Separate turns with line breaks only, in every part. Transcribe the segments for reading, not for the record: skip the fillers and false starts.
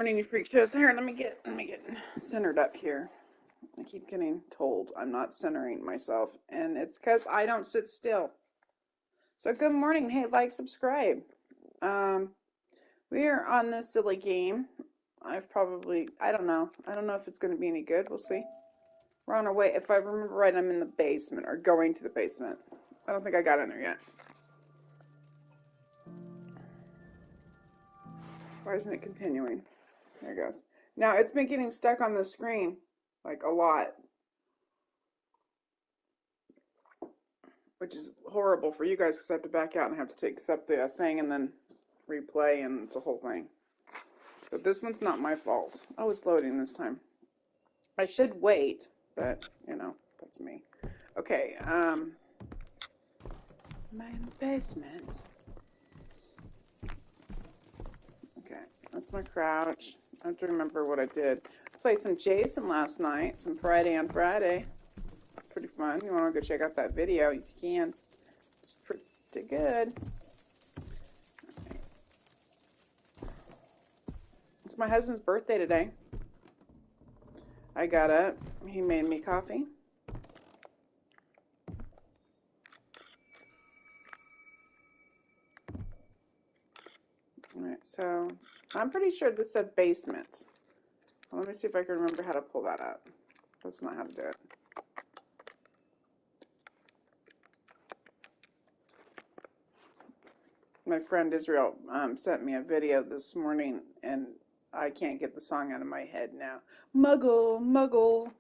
Morning, you freak shows. Here, let me get centered up here. I keep getting told I'm not centering myself, and it's because I don't sit still. So good morning. Hey, like, subscribe. Um, we are on this silly game. I don't know. I don't know if it's going to be any good. We'll see. We're on our way. If I remember right, I'm in the basement or going to the basement. I don't think I got in there yet. Why isn't it continuing? There it goes. Now it's been getting stuck on the screen like a lot, which is horrible for you guys because I have to back out and have to accept the thing and then replay, and it's a whole thing. But this one's not my fault. Oh, it's loading this time. I should wait, but that's me. Okay, am I in the basement? Okay, that's my crouch. I have to remember what I did. Played some Jason last night, some Friday on Friday. It's pretty fun. You want to go check out that video? You can. It's pretty good. It's my husband's birthday today. I got up. He made me coffee. All right, so I'm pretty sure this said basement. Well, let me see if I can remember how to pull that up. That's not how to do it. My friend Israel sent me a video this morning, and I can't get the song out of my head now. Muggle, muggle.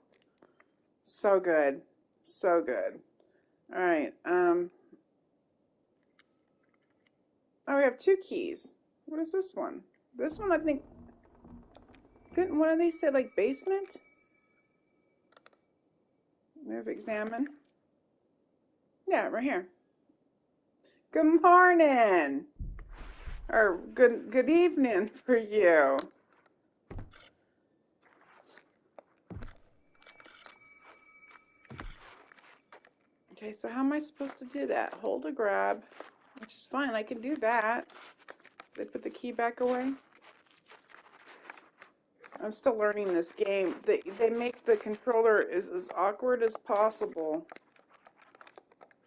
So good. So good. All right. Oh, we have two keys. What is this one? This one, I think, couldn't one of these say like basement? Move, examine. Yeah, right here. Good morning. Or good evening for you. Okay, so how am I supposed to do that? Hold a grab, which is fine. I can do that. They put the key back away. I'm still learning this game. They make the controller as awkward as possible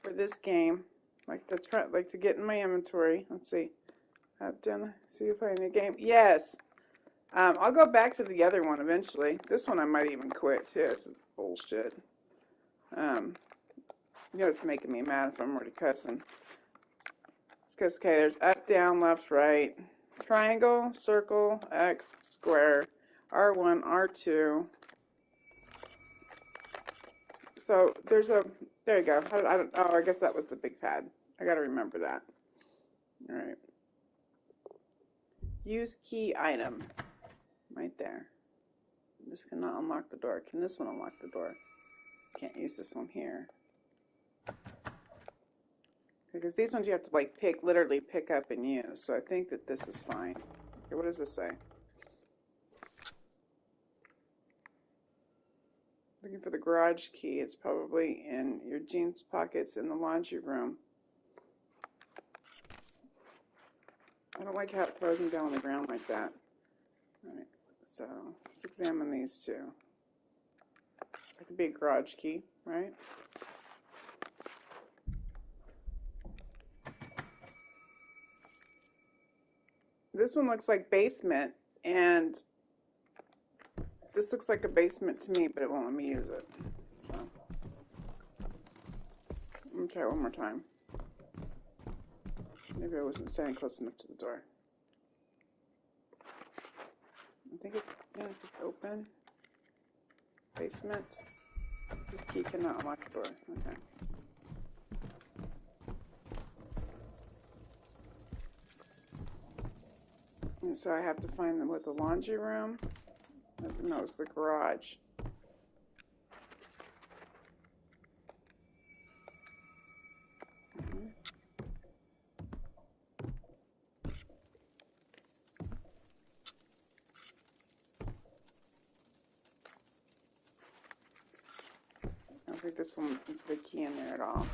for this game. Like to get in my inventory. Let's see. I've done. See if I in the game. Yes. I'll go back to the other one eventually. This one I might even quit too. This is bullshit. It's making me mad if I'm already cussing. It's because, okay, there's up, down, left, right, triangle, circle, X, square, R1, R2. So there you go. I guess that was the big pad. I got to remember that. All right. Use key item. Right there. This cannot unlock the door. Can this one unlock the door? Can't use this one here. Because these ones you have to like literally pick up and use. So I think that this is fine. Okay, what does this say? Looking for the garage key. It's probably in your jeans pockets in the laundry room. I don't like how it throws them down on the ground like that. All right, so let's examine these two. That could be a garage key, right? This one looks like basement, and this looks like a basement to me, but it won't let me use it. So I'm gonna try it one more time. Maybe I wasn't standing close enough to the door. I think it's open. Basement. This key cannot unlock the door. Okay. And so I have to find them with the laundry room. No, it's the garage. I don't think this one is the key in there at all.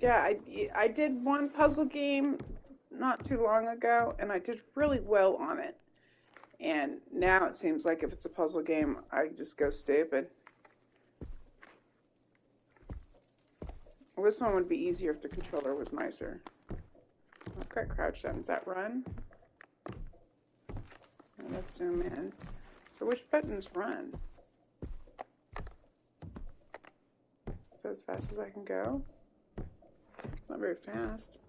Yeah, I did one puzzle game not too long ago, and I did really well on it. And now it seems like if it's a puzzle game, I just go stupid. Well, this one would be easier if the controller was nicer. Okay, crouch down. Does that run? Let's zoom in. So which buttons run? Is that as fast as I can go? Not very fast.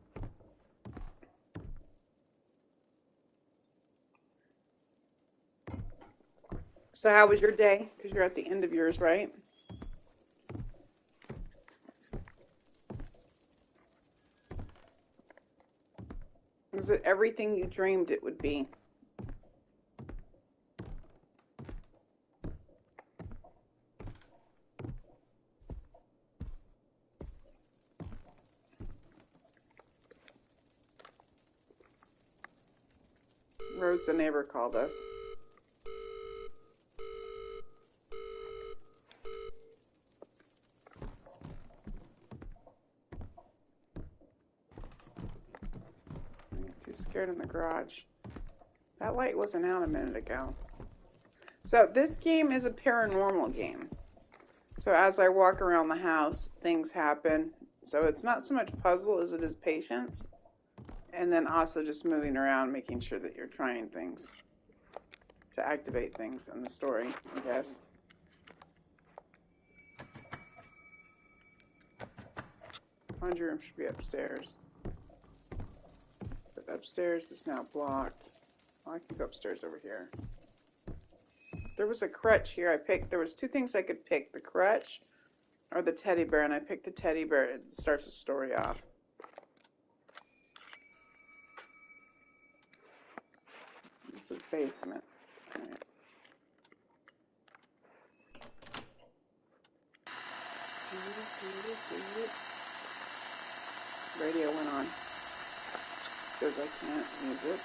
So how was your day? Because you're at the end of yours, right? Was it everything you dreamed it would be? Rose the neighbor called us. Too scared in the garage. That light wasn't out a minute ago. So this game is a paranormal game. So as I walk around the house, things happen. So it's not so much puzzle as it is patience. And then also just moving around, making sure that you're trying things to activate things in the story, I guess. Laundry room should be upstairs. But upstairs is now blocked. Well, I can go upstairs over here. There was a crutch here I picked. There was two things I could pick, the crutch or the teddy bear, and I picked the teddy bear. It starts the story off. It's a basement. All right. Radio went on. Says I can't use it.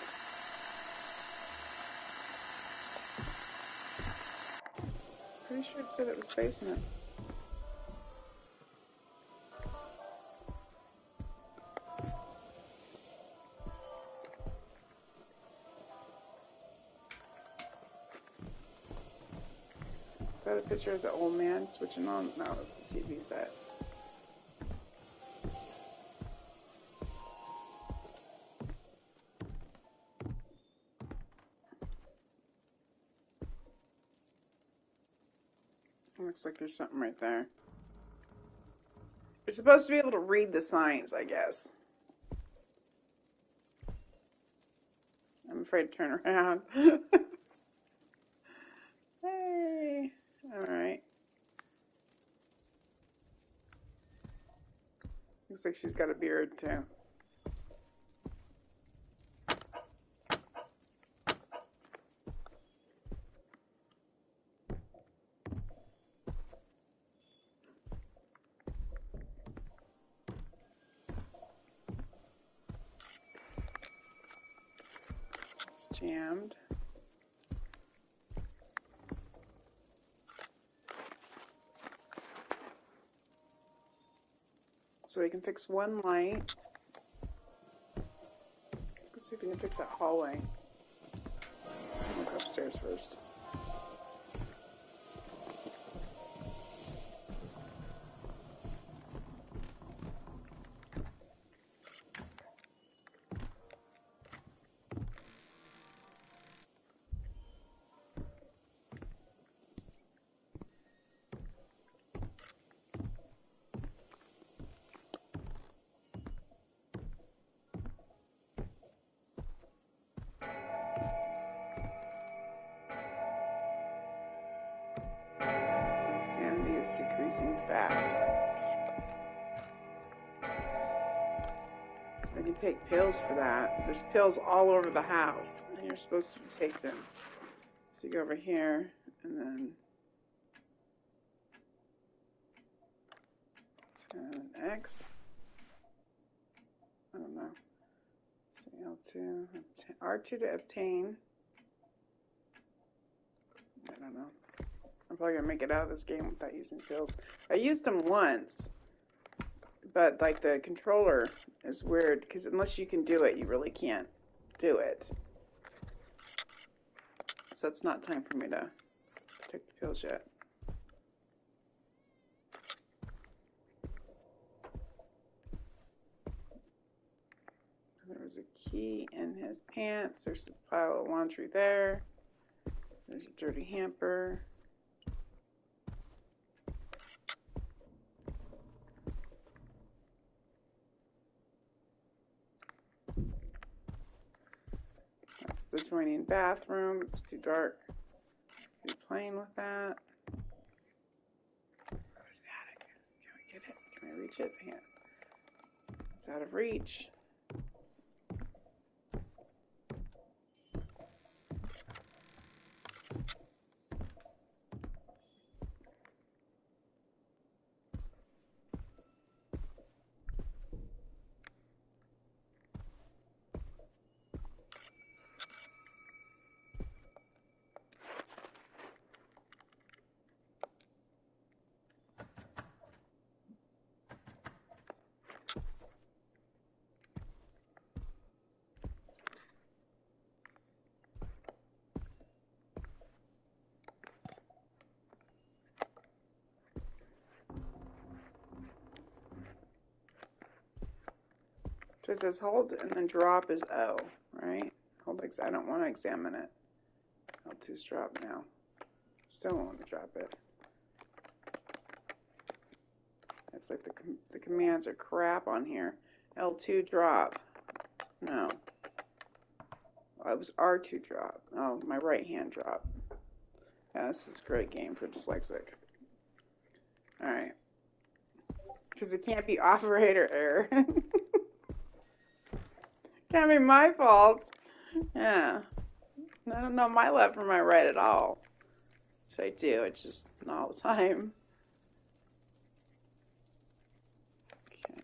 Pretty sure it said it was basement. Is that a picture of the old man switching on? No, it's the TV set. Looks like there's something right there. You're supposed to be able to read the signs, I guess. I'm afraid to turn around. Hey. All right. Looks like she's got a beard, too. It's jammed. So we can fix one light. Let's go see if we can fix that hallway. I'll go upstairs first. Sanity is decreasing fast. I can take pills for that. There's pills all over the house, and you're supposed to take them. So you go over here, and then X. I don't know. L2, R2 to obtain. I don't know. I'm probably gonna make it out of this game without using pills. I used them once, but like the controller is weird because unless you can do it, you really can't do it. So it's not time for me to take the pills yet. There was a key in his pants. There's a pile of laundry there. There's a dirty hamper. That's the adjoining bathroom. It's too dark to be playing with that. Where's the attic? Can we get it? Can we reach it? Yeah. It's out of reach. So it says hold and then drop is O, right? Hold, I don't want to examine it. L2's drop now. Still don't want to drop it. It's like the commands are crap on here. L2 drop. No. Oh, it was R2 drop. Oh, my right hand drop. Yeah, this is a great game for dyslexic. Alright. Because it can't be operator error. Can't be my fault. Yeah. I don't know my left from my right at all. Which I do, it's just not all the time. Okay.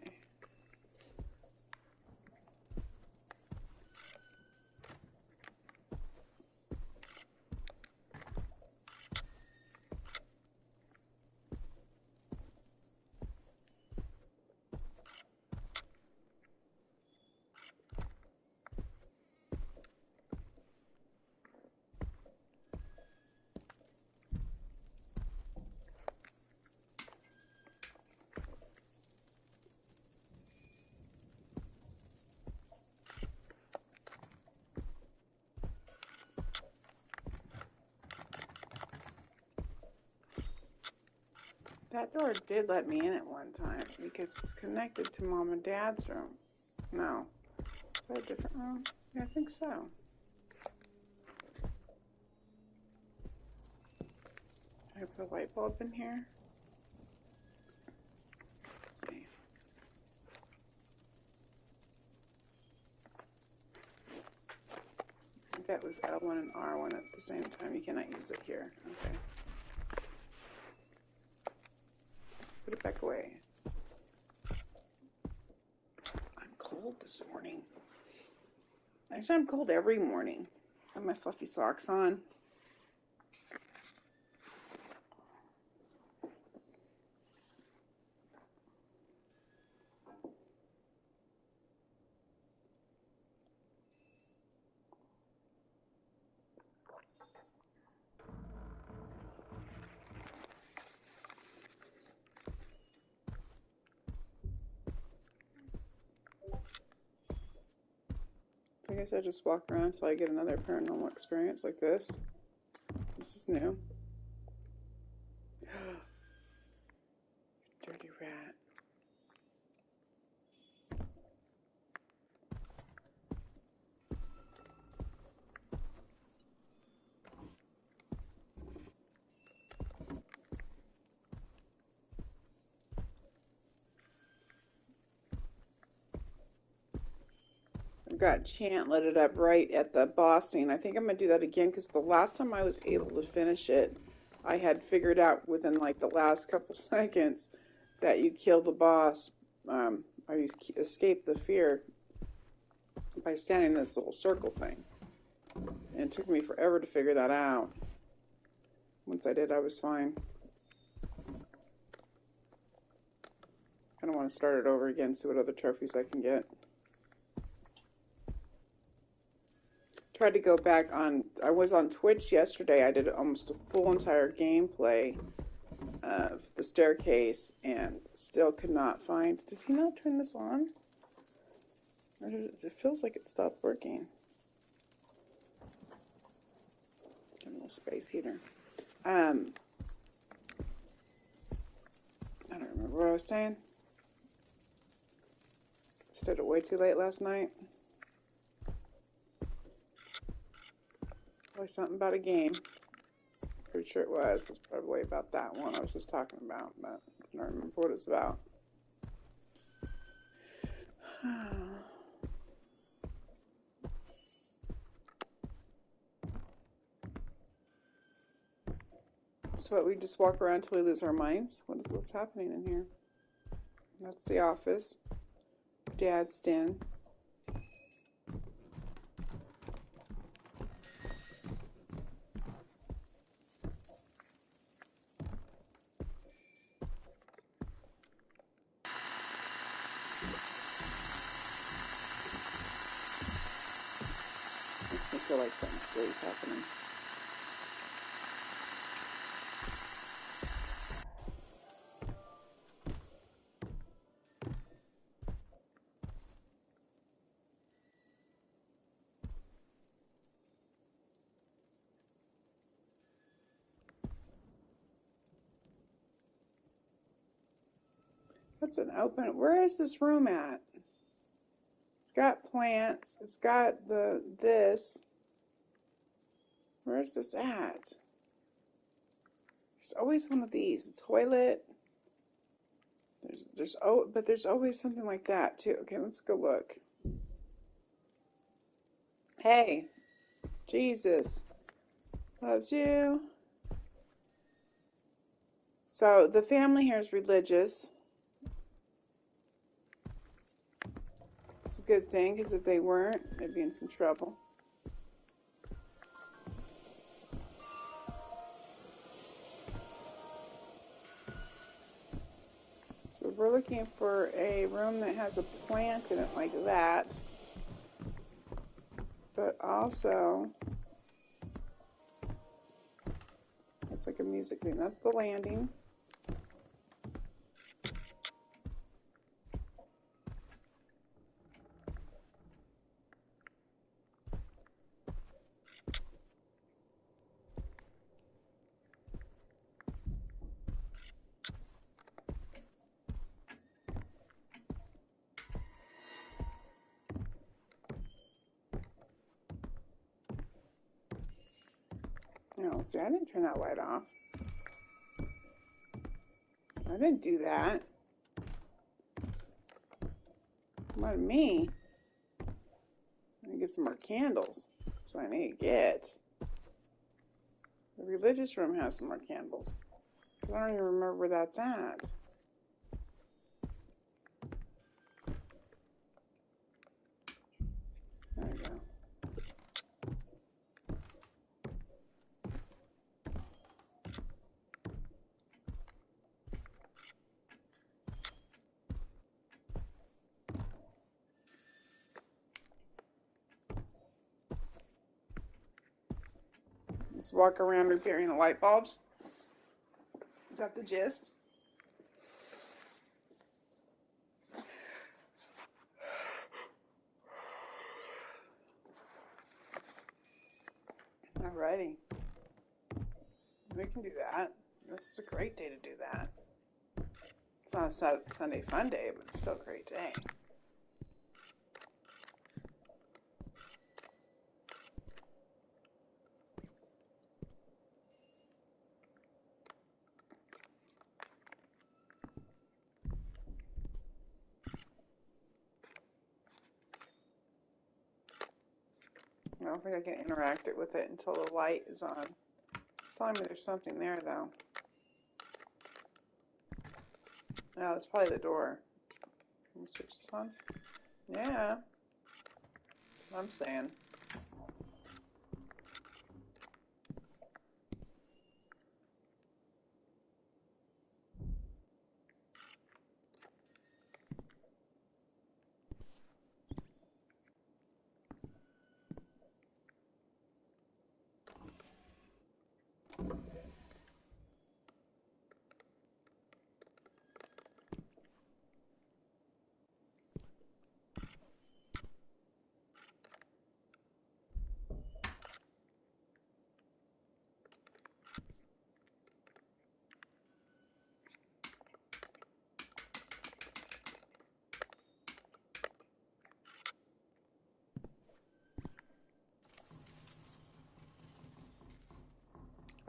That door did let me in at one time because it's connected to Mom and Dad's room. No. Is that a different room? Yeah, I think so. Can I put a light bulb in here? Let's see. I think that was L1 and R1 at the same time. You cannot use it here. Okay. Put it back away. I'm cold this morning. Actually, I'm cold every morning. I have my fluffy socks on. I guess I just walk around until I get another paranormal experience like this. This is new. Dirty rat. I've got chant lit it up right at the boss scene. I think I'm going to do that again because the last time I was able to finish it, I had figured out within like the last couple seconds that you kill the boss, or you escape the fear by standing in this little circle thing. And it took me forever to figure that out. Once I did, I was fine. Kind of want to start it over again, see what other trophies I can get. Tried to go back on, I was on Twitch yesterday. I did almost a full entire gameplay of the staircase and still could not find. Did he not turn this on? Or it feels like it stopped working. Get a little space heater. I don't remember what I was saying. Stayed up way too late last night. Probably something about a game. Pretty sure it was. It was probably about that one I was just talking about, but I don't remember what it's about. So what, we just walk around till we lose our minds? What's happening in here? That's the office. Dad's den. Makes me feel like something scary is happening. What's an open? Where is this room at? It's got plants. It's got this. Where's this at? There's always one of these. A toilet. But there's always something like that too. Okay, let's go look. Hey, Jesus loves you. So the family here is religious. It's a good thing, because if they weren't, they'd be in some trouble. So we're looking for a room that has a plant in it like that, but also it's like a music thing. That's the landing. Oh, see, I didn't turn that light off. I didn't do that. Come on, me. I need to get some more candles. So I need to get. The religious room has some more candles. I don't even remember where that's at. There we go. Let's walk around repairing the light bulbs. Is that the gist? Alrighty. We can do that. This is a great day to do that. It's not a Sunday fun day, but it's still a great day. I don't think I can interact with it until the light is on. It's telling me there's something there, though. No, that's probably the door. Can we switch this on? Yeah. That's what I'm saying.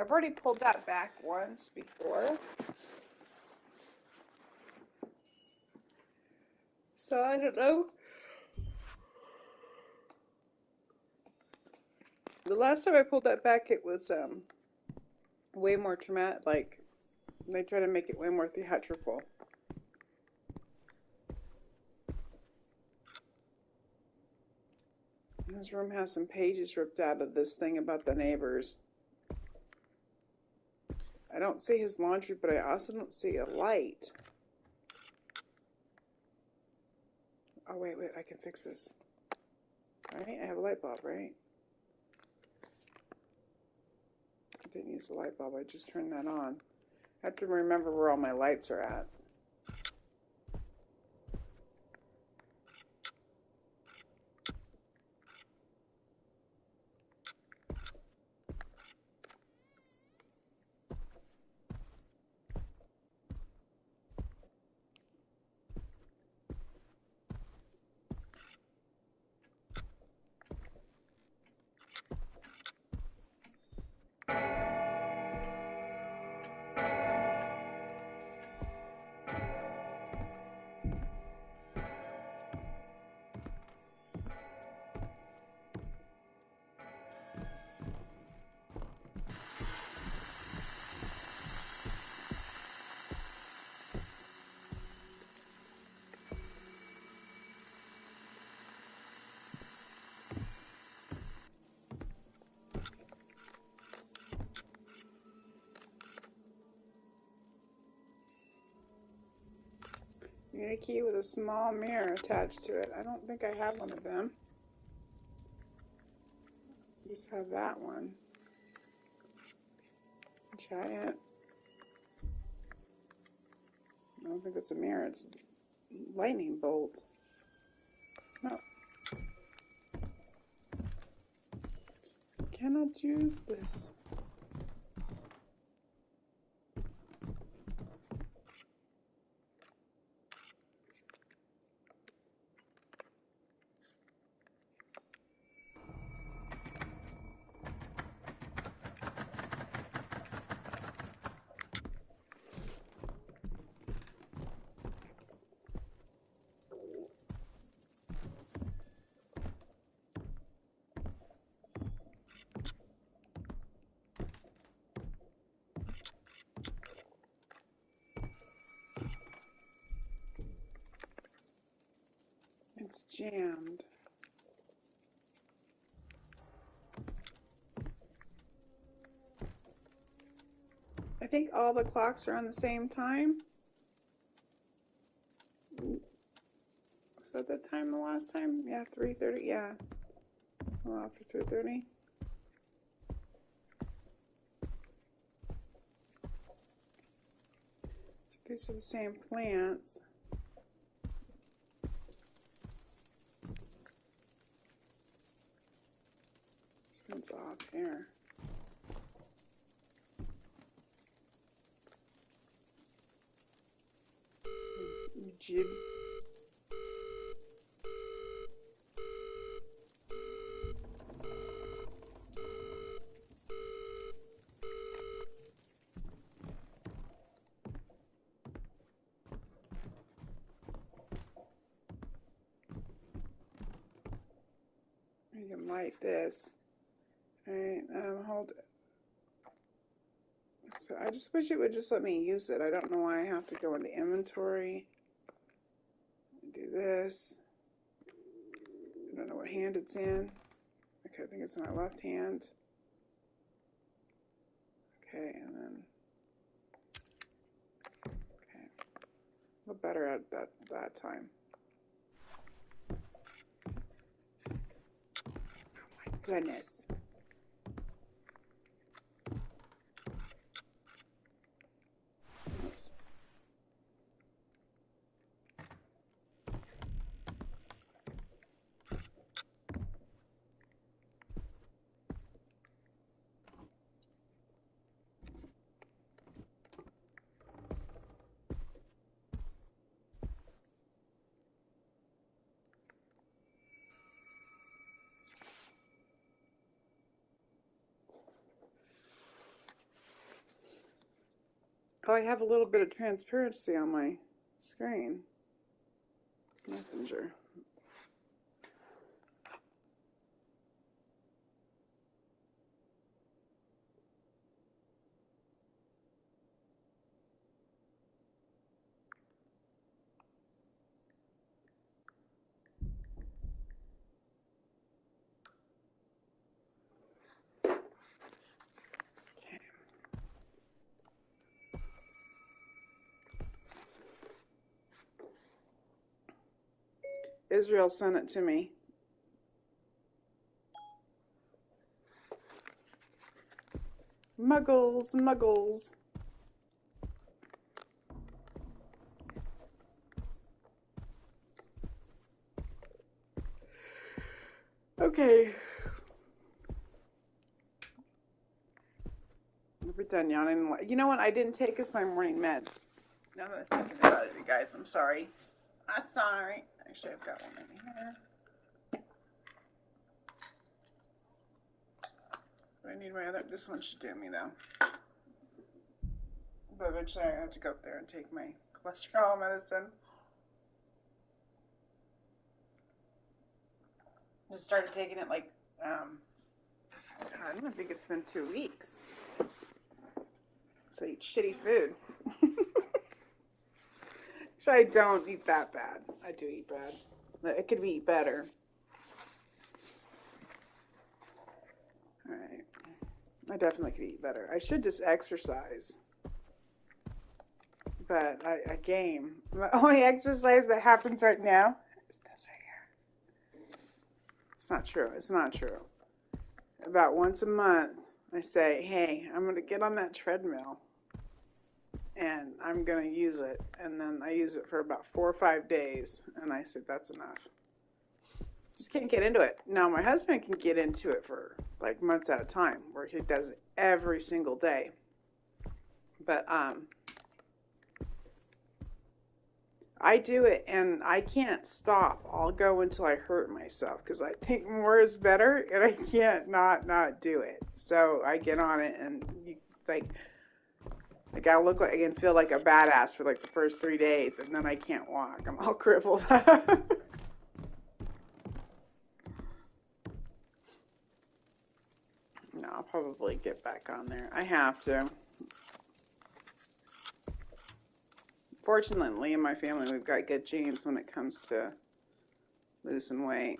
I've already pulled that back once before. So I don't know. The last time I pulled that back, it was way more traumatic. Like, they try to make it way more theatrical. This room has some pages ripped out of this thing about the neighbors. I don't see his laundry, but I also don't see a light. Oh, wait, I can fix this. All right, I have a light bulb, right? I didn't use the light bulb, I just turned that on. I have to remember where all my lights are at. You need a key with a small mirror attached to it. I don't think I have one of them. I just have that one. Try it. I don't think it's a mirror, it's a lightning bolt. No. Cannot use this. It's jammed. I think all the clocks are on the same time. Was that the time the last time? Yeah, 3:30. Yeah. Well, after 3:30. So these are the same plants. This one's off here. Jib. You can light this. Alright, hold it. So I just wish it would just let me use it. I don't know why I have to go into inventory. Do this. I don't know what hand it's in. Okay, I think it's my left hand. Okay, and then okay. A little better at that time. Oh my goodness. Oops. Oh, I have a little bit of transparency on my screen. Messenger. Israel sent it to me. Muggles, muggles. Okay. We're done yawning. You know what? I didn't take as my morning meds. Now that I'm thinking about it, you guys, I'm sorry. I'm sorry. Actually, I've got one in here. I need my other. This one should do me though. But eventually, I have to go up there and take my cholesterol medicine. Just started taking it like I don't even think it's been 2 weeks. So I eat shitty food. So I don't eat that bad. I do eat bad. It could be better. Alright. I definitely could eat better. I should just exercise. But I game. The only exercise that happens right now is this right here. It's not true. It's not true. About once a month, I say, hey, I'm going to get on that treadmill. And I'm going to use it. And then I use it for about 4 or 5 days. And I said, that's enough. Just can't get into it. Now, my husband can get into it for like months at a time, where he does it every single day. But I do it, and I can't stop. I'll go until I hurt myself, because I think more is better, and I can't not do it. So I get on it, and like I look like I can feel like a badass for like the first 3 days, and then I can't walk. I'm all crippled up. No, I'll probably get back on there. I have to. Fortunately, in my family, we've got good genes when it comes to losing weight.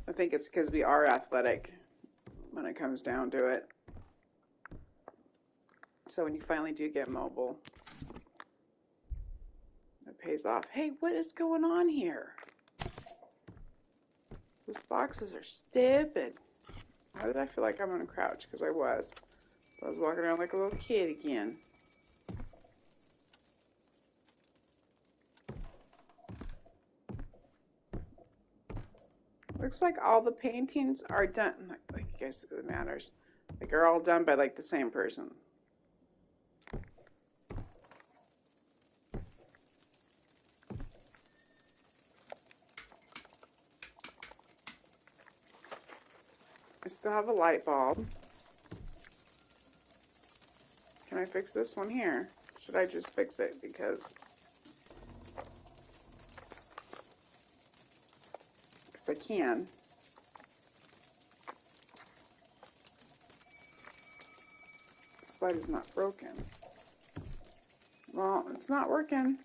I think it's because we are athletic when it comes down to it. So when you finally do get mobile, it pays off. Hey, what is going on here? Those boxes are stupid. Why did I feel like I'm going to crouch? Because I was. I was walking around like a little kid again. Looks like all the paintings are done. Like I guess it matters. Like are all done by like the same person. I still have a light bulb. Can I fix this one here? Should I just fix it because I can. This light is not broken. Well, it's not working.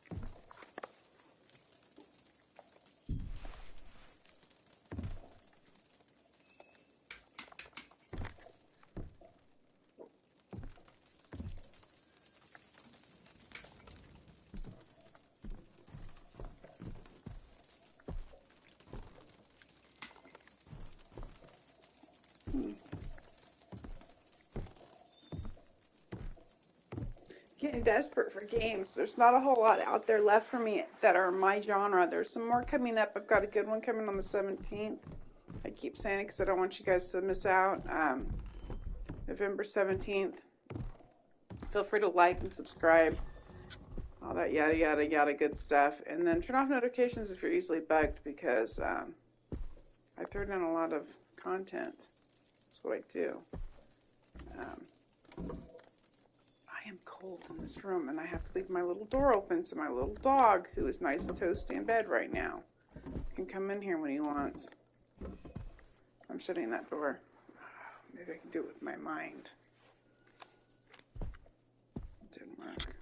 Getting desperate for games. There's not a whole lot out there left for me that are my genre. There's some more coming up. I've got a good one coming on the 17th. I keep saying it because I don't want you guys to miss out. November 17th. Feel free to like and subscribe. All that yada yada yada good stuff. And then turn off notifications if you're easily bugged, because I throw down a lot of content. That's what I do. I am cold in this room, and I have to leave my little door open so my little dog, who is nice and toasty in bed right now, can come in here when he wants. I'm shutting that door. Maybe I can do it with my mind. It didn't work.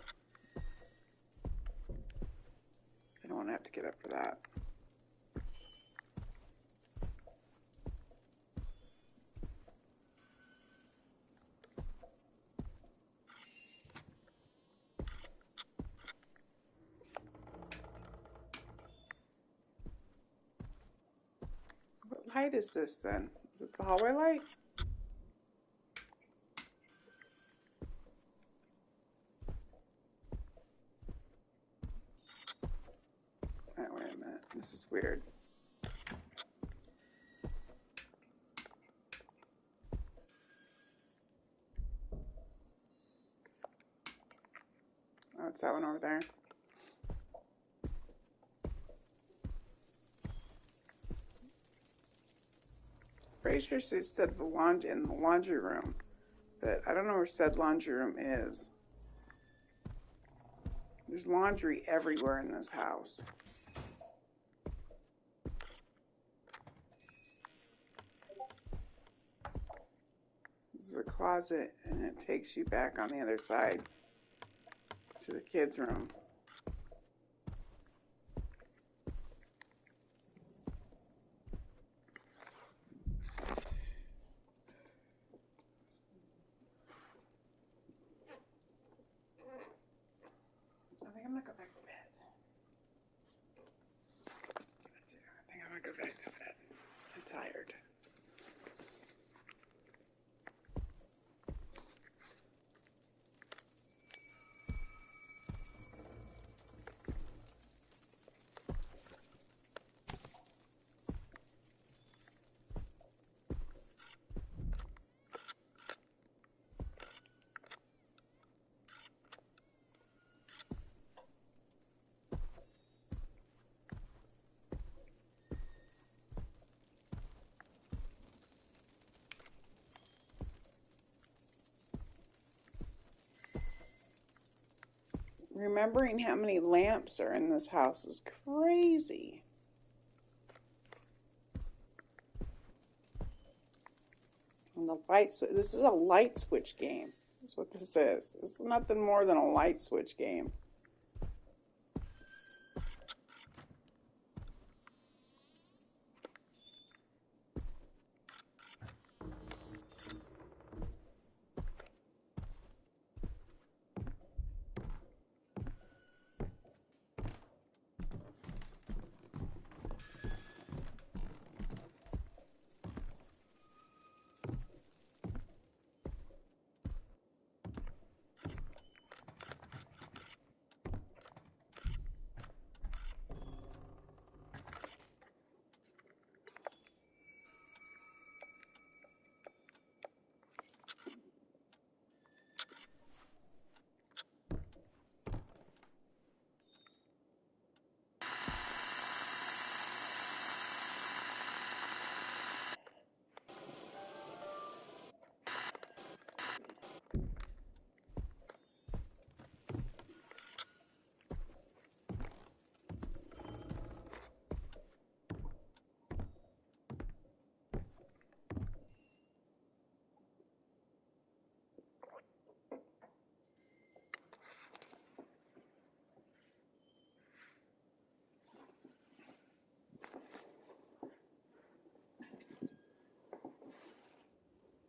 I don't want to have to get up for that. What light is this then? Is it the hallway light? Oh, wait a minute. This is weird. Oh, it's that one over there. Pretty sure she said in the laundry room, but I don't know where said laundry room is. There's laundry everywhere in this house. This is a closet, and it takes you back on the other side to the kids' room. I think I'm gonna go back to bed. I think I'm gonna go back to bed. I'm tired. Remembering how many lamps are in this house is crazy. And the light switch, this is a light switch game. That's what this is. This is nothing more than a light switch game.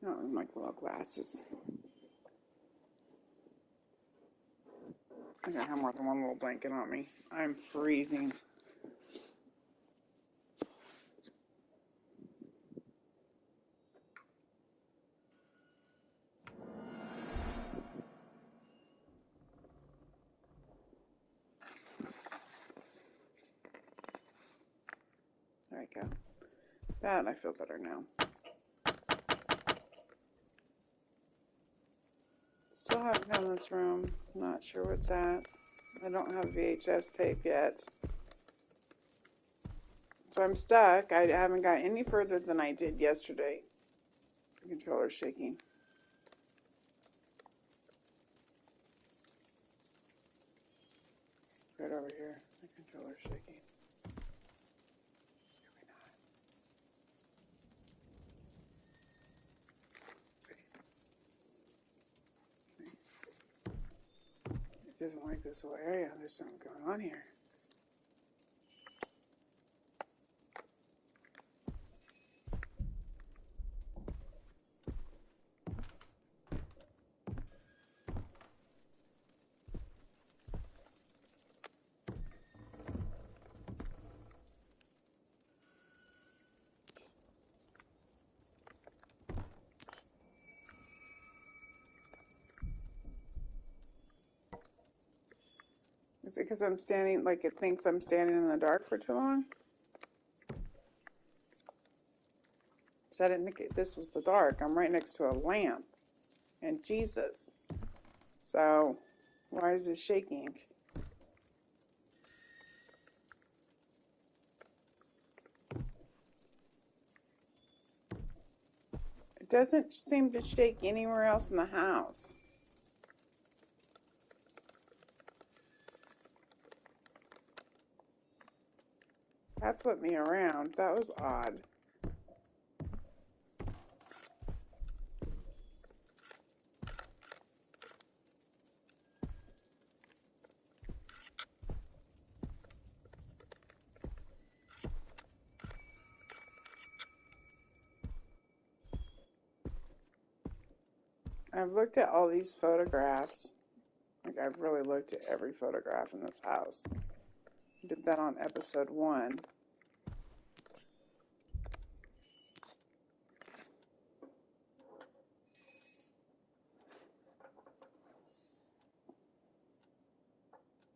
Oh, it was my little glasses. I don't have more than one little blanket on me. I'm freezing. There we go. That I feel better now. Still haven't found this room. Not sure what's at. I don't have VHS tape yet. So I'm stuck. I haven't got any further than I did yesterday. The controller's shaking. right over here. My controller's shaking. What's going on? See? It doesn't like this little area. There's something going on here. Is it because I'm standing, like it thinks I'm standing in the dark for too long? So I didn't think this was the dark. I'm right next to a lamp and Jesus. So why is it shaking? It doesn't seem to shake anywhere else in the house. That flipped me around. That was odd. I've looked at all these photographs. Like I've really looked at every photograph in this house. I did that on episode 1.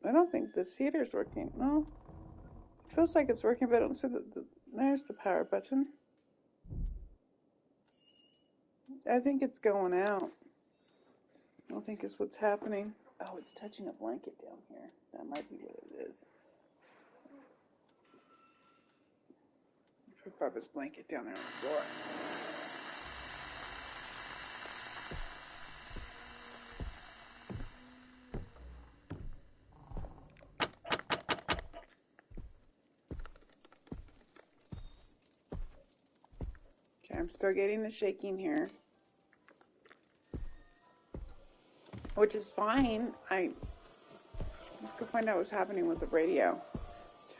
I don't think this heater's working. No, it feels like it's working, but I don't see there's the power button. I think it's going out. I don't think it's what's happening. Oh, it's touching a blanket down here. That might be what it is. Put Bubba's blanket down there on the floor. Okay, I'm still getting the shaking here, which is fine. Let's go find out what's happening with the radio.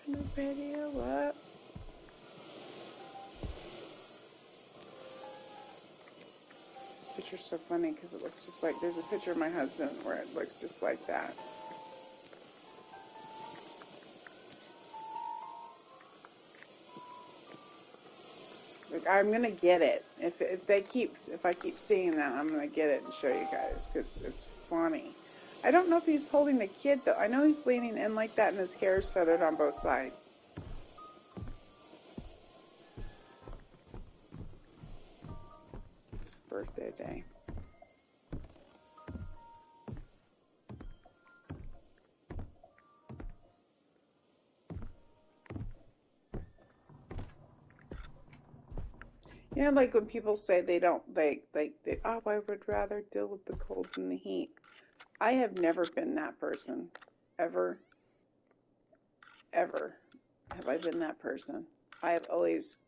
Turn the radio up. This picture's so funny because it looks just like, there's a picture of my husband where it looks just like that. Like, I'm gonna get it. If I keep seeing that, I'm gonna get it and show you guys because it's funny. I don't know if he's holding the kid though. I know he's leaning in like that and his hair is feathered on both sides. It's his birthday day. You know, like when people say they don't, oh, I would rather deal with the cold than the heat. I have never been that person. Ever have I been that person. I have always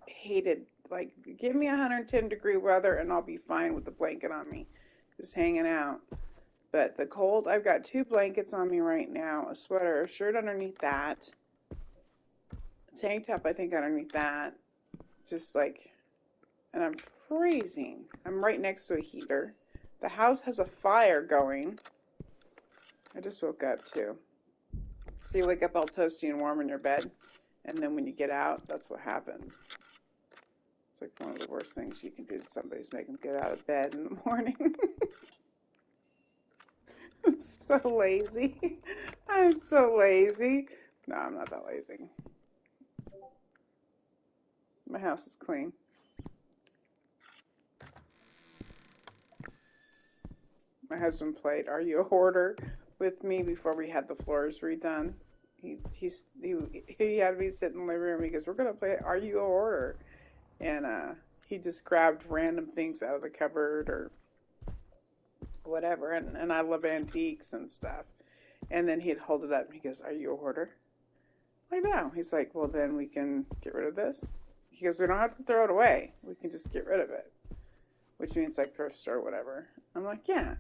hated, like, give me 110-degree weather and I'll be fine with the blanket on me, just hanging out. But the cold, I've got 2 blankets on me right now, a sweater, a shirt underneath that, a tank top, I think, underneath that, just like, and I'm freezing. I'm right next to a heater. The house has a fire going. I just woke up too. So you wake up all toasty and warm in your bed, and then when you get out, that's what happens. It's like one of the worst things you can do to somebody is make them get out of bed in the morning. I'm so lazy. I'm so lazy. No, I'm not that lazy. My house is clean. My husband played Are You a Hoarder with me before we had the floors redone. He had me sit in the living room. He goes, we're going to play Are You a Hoarder? And he just grabbed random things out of the cupboard or whatever. And I love antiques and stuff. And then he'd hold it up and he goes, "Are you a hoarder?" I'm like, "No." He's like, "Well, then we can get rid of this." He goes, "We don't have to throw it away. We can just get rid of it," which means like thrift store or whatever. I'm like, "Yeah."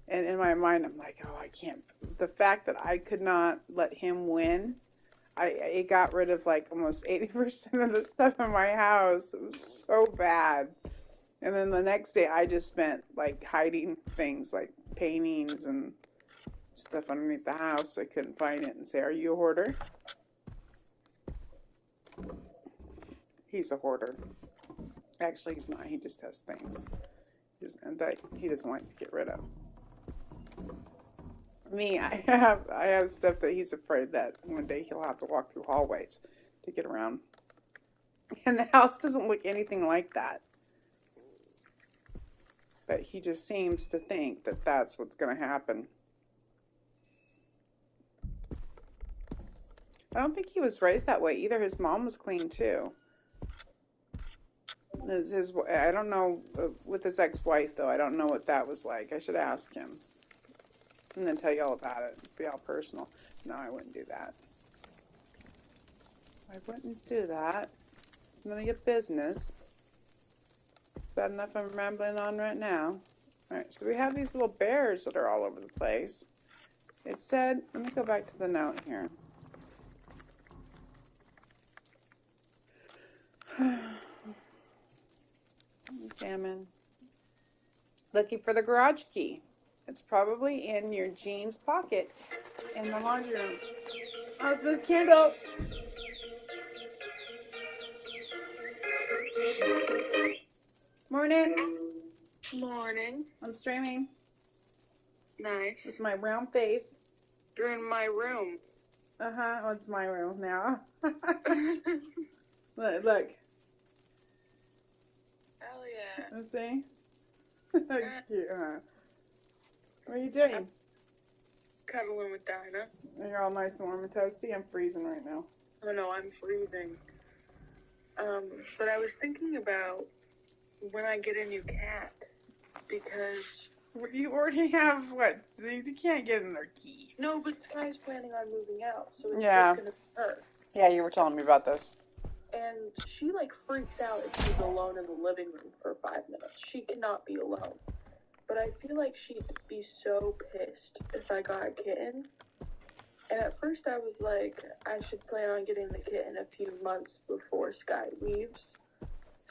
And in my mind, I'm like, "Oh, I can't." The fact that I could not let him win, it got rid of like almost 80% of the stuff in my house. It was so bad. And then the next day, I just spent like hiding things like paintings and stuff underneath the house so I couldn't find it and say, "Are you a hoarder?" He's a hoarder. Actually, he's not. He just has things that he doesn't like to get rid of. Me, I have stuff that he's afraid that one day he'll have to walk through hallways to get around. And the house doesn't look anything like that. But he just seems to think that that's what's going to happen. I don't think he was raised that way either. His mom was clean too. I don't know, with his ex-wife though, I don't know what that was like. I should ask him and then tell you all about it. It'd be all personal. No, I wouldn't do that. I wouldn't do that. It's none of your business. Bad enough I'm rambling on right now. Alright, so we have these little bears that are all over the place. It said, let me go back to the note here. Examine. Looking for the garage key. It's probably in your jeans pocket in the laundry room. Husband's candle. Morning.
Morning.
I'm streaming
Nice.
with my round face.
You're in my room.
Well, it's my room now. Look.
Hell yeah.
Let's see. Cute, huh? What are you doing?
Cuddling with Dinah.
You're all nice and warm and toasty. I'm freezing right now.
Oh no, I'm freezing. But I was thinking about when I get a new cat, because...
You already have, what? You can't get in their key.
No, but Sky's planning on moving out, so it's
Yeah.
just gonna be her.
Yeah, you were telling me about this.
And she, freaks out if she's alone in the living room for 5 minutes. She cannot be alone. But I feel like she'd be so pissed if I got a kitten. And at first I was like, I should plan on getting the kitten a few months before Sky leaves,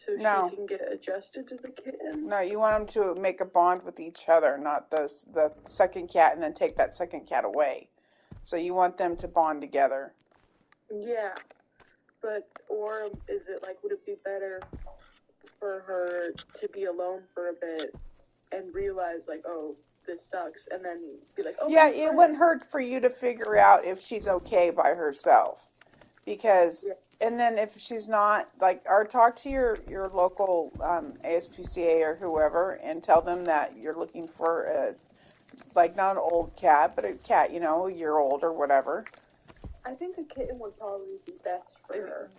so she can get adjusted to the kitten.
No, you want them to make a bond with each other, not the second cat and then take that second cat away. So you want them to bond together.
Yeah. Or is it would it be better for her to be alone for a bit and realize oh, this sucks, and then be like, oh
yeah, it wouldn't hurt for you to figure out if she's okay by herself, because and then if she's not, or talk to your local ASPCA or whoever and tell them that you're looking for a not an old cat, but a cat, a year old or whatever.
I think a kitten would probably be best for her.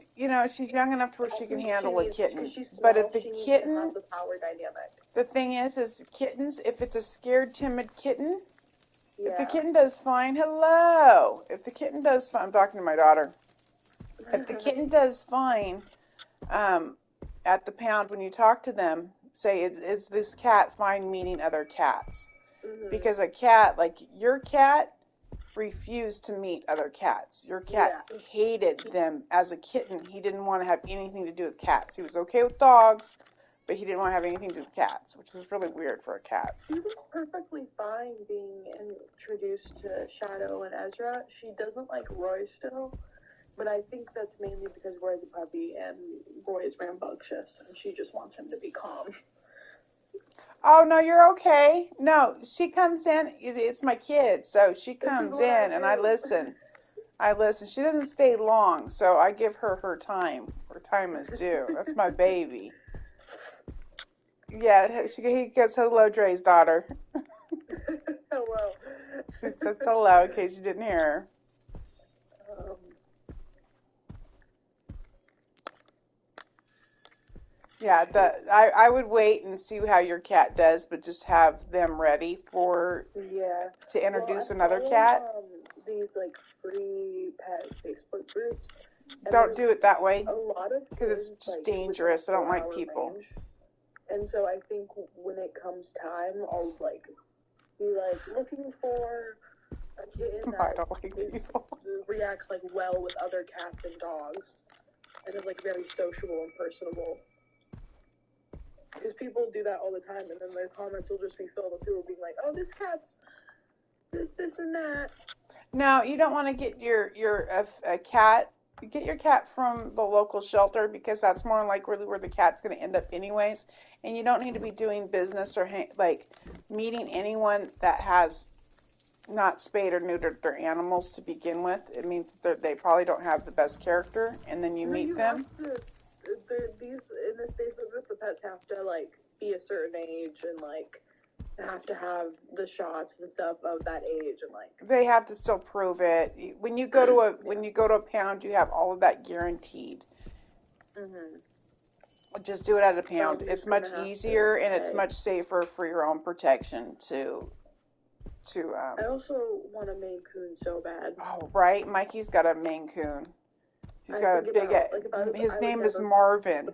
She's young enough to where she can handle a kitten.
She's small,
but if the
she
kitten,
needs to have the power dynamic.
The thing is kittens, if it's a scared, timid kitten,
yeah.
If the kitten does fine, hello. If the kitten does fine, I'm talking to my daughter. If the kitten does fine, at the pound, when you talk to them, say, is this cat fine meeting other cats? Mm-hmm. Because a cat, your cat, refused to meet other cats. Your cat hated them as a kitten. He didn't want to have anything to do with cats. He was okay with dogs, but he didn't want to have anything to do with cats, which was really weird for a cat.
She was perfectly fine being introduced to Shadow and Ezra. She doesn't like Roy still, but I think that's mainly because Roy's a puppy and Roy is rambunctious, and she just wants him to be calm.
Oh, no, you're okay. No, she comes in. It's my kid, so she comes in, and I listen. She doesn't stay long, so I give her her time. Her time is due. That's my baby. Yeah, he goes, hello, Dre's daughter.
Hello.
She says hello in case you didn't hear her. Yeah, I would wait and see how your cat does, but just have them ready to introduce another cat.
these like free pet Facebook groups.
Don't do it that way.
A lot of
because it's just
like,
dangerous. I don't like people.
Range. And so I think when it comes time, I'll like be like looking for a kitten that
I don't like people.
reacts like well with other cats and dogs, and is like very sociable and personable. Because people do that all the time, and then their comments will just be filled with people being like, "Oh, this cat's this, and that."
No, you don't want to get your cat. Get your cat from the local shelter because that's more likely where the cat's going to end up anyways. And you don't need to be doing business or like meeting anyone that has not spayed or neutered their animals to begin with. It means that they probably don't have the best character, and then you meet them.
These in this Facebook group, the pets have to like be a certain age and like have to have the shots and stuff of that age, and like
they have to still prove it. When you go to a pound, you have all of that guaranteed. Just do it at a pound. It's much easier and it's much safer for your own protection to
I also want a Maine Coon so bad.
Oh, right. Mikey's got a Maine Coon. He's got a big his name is Marvin.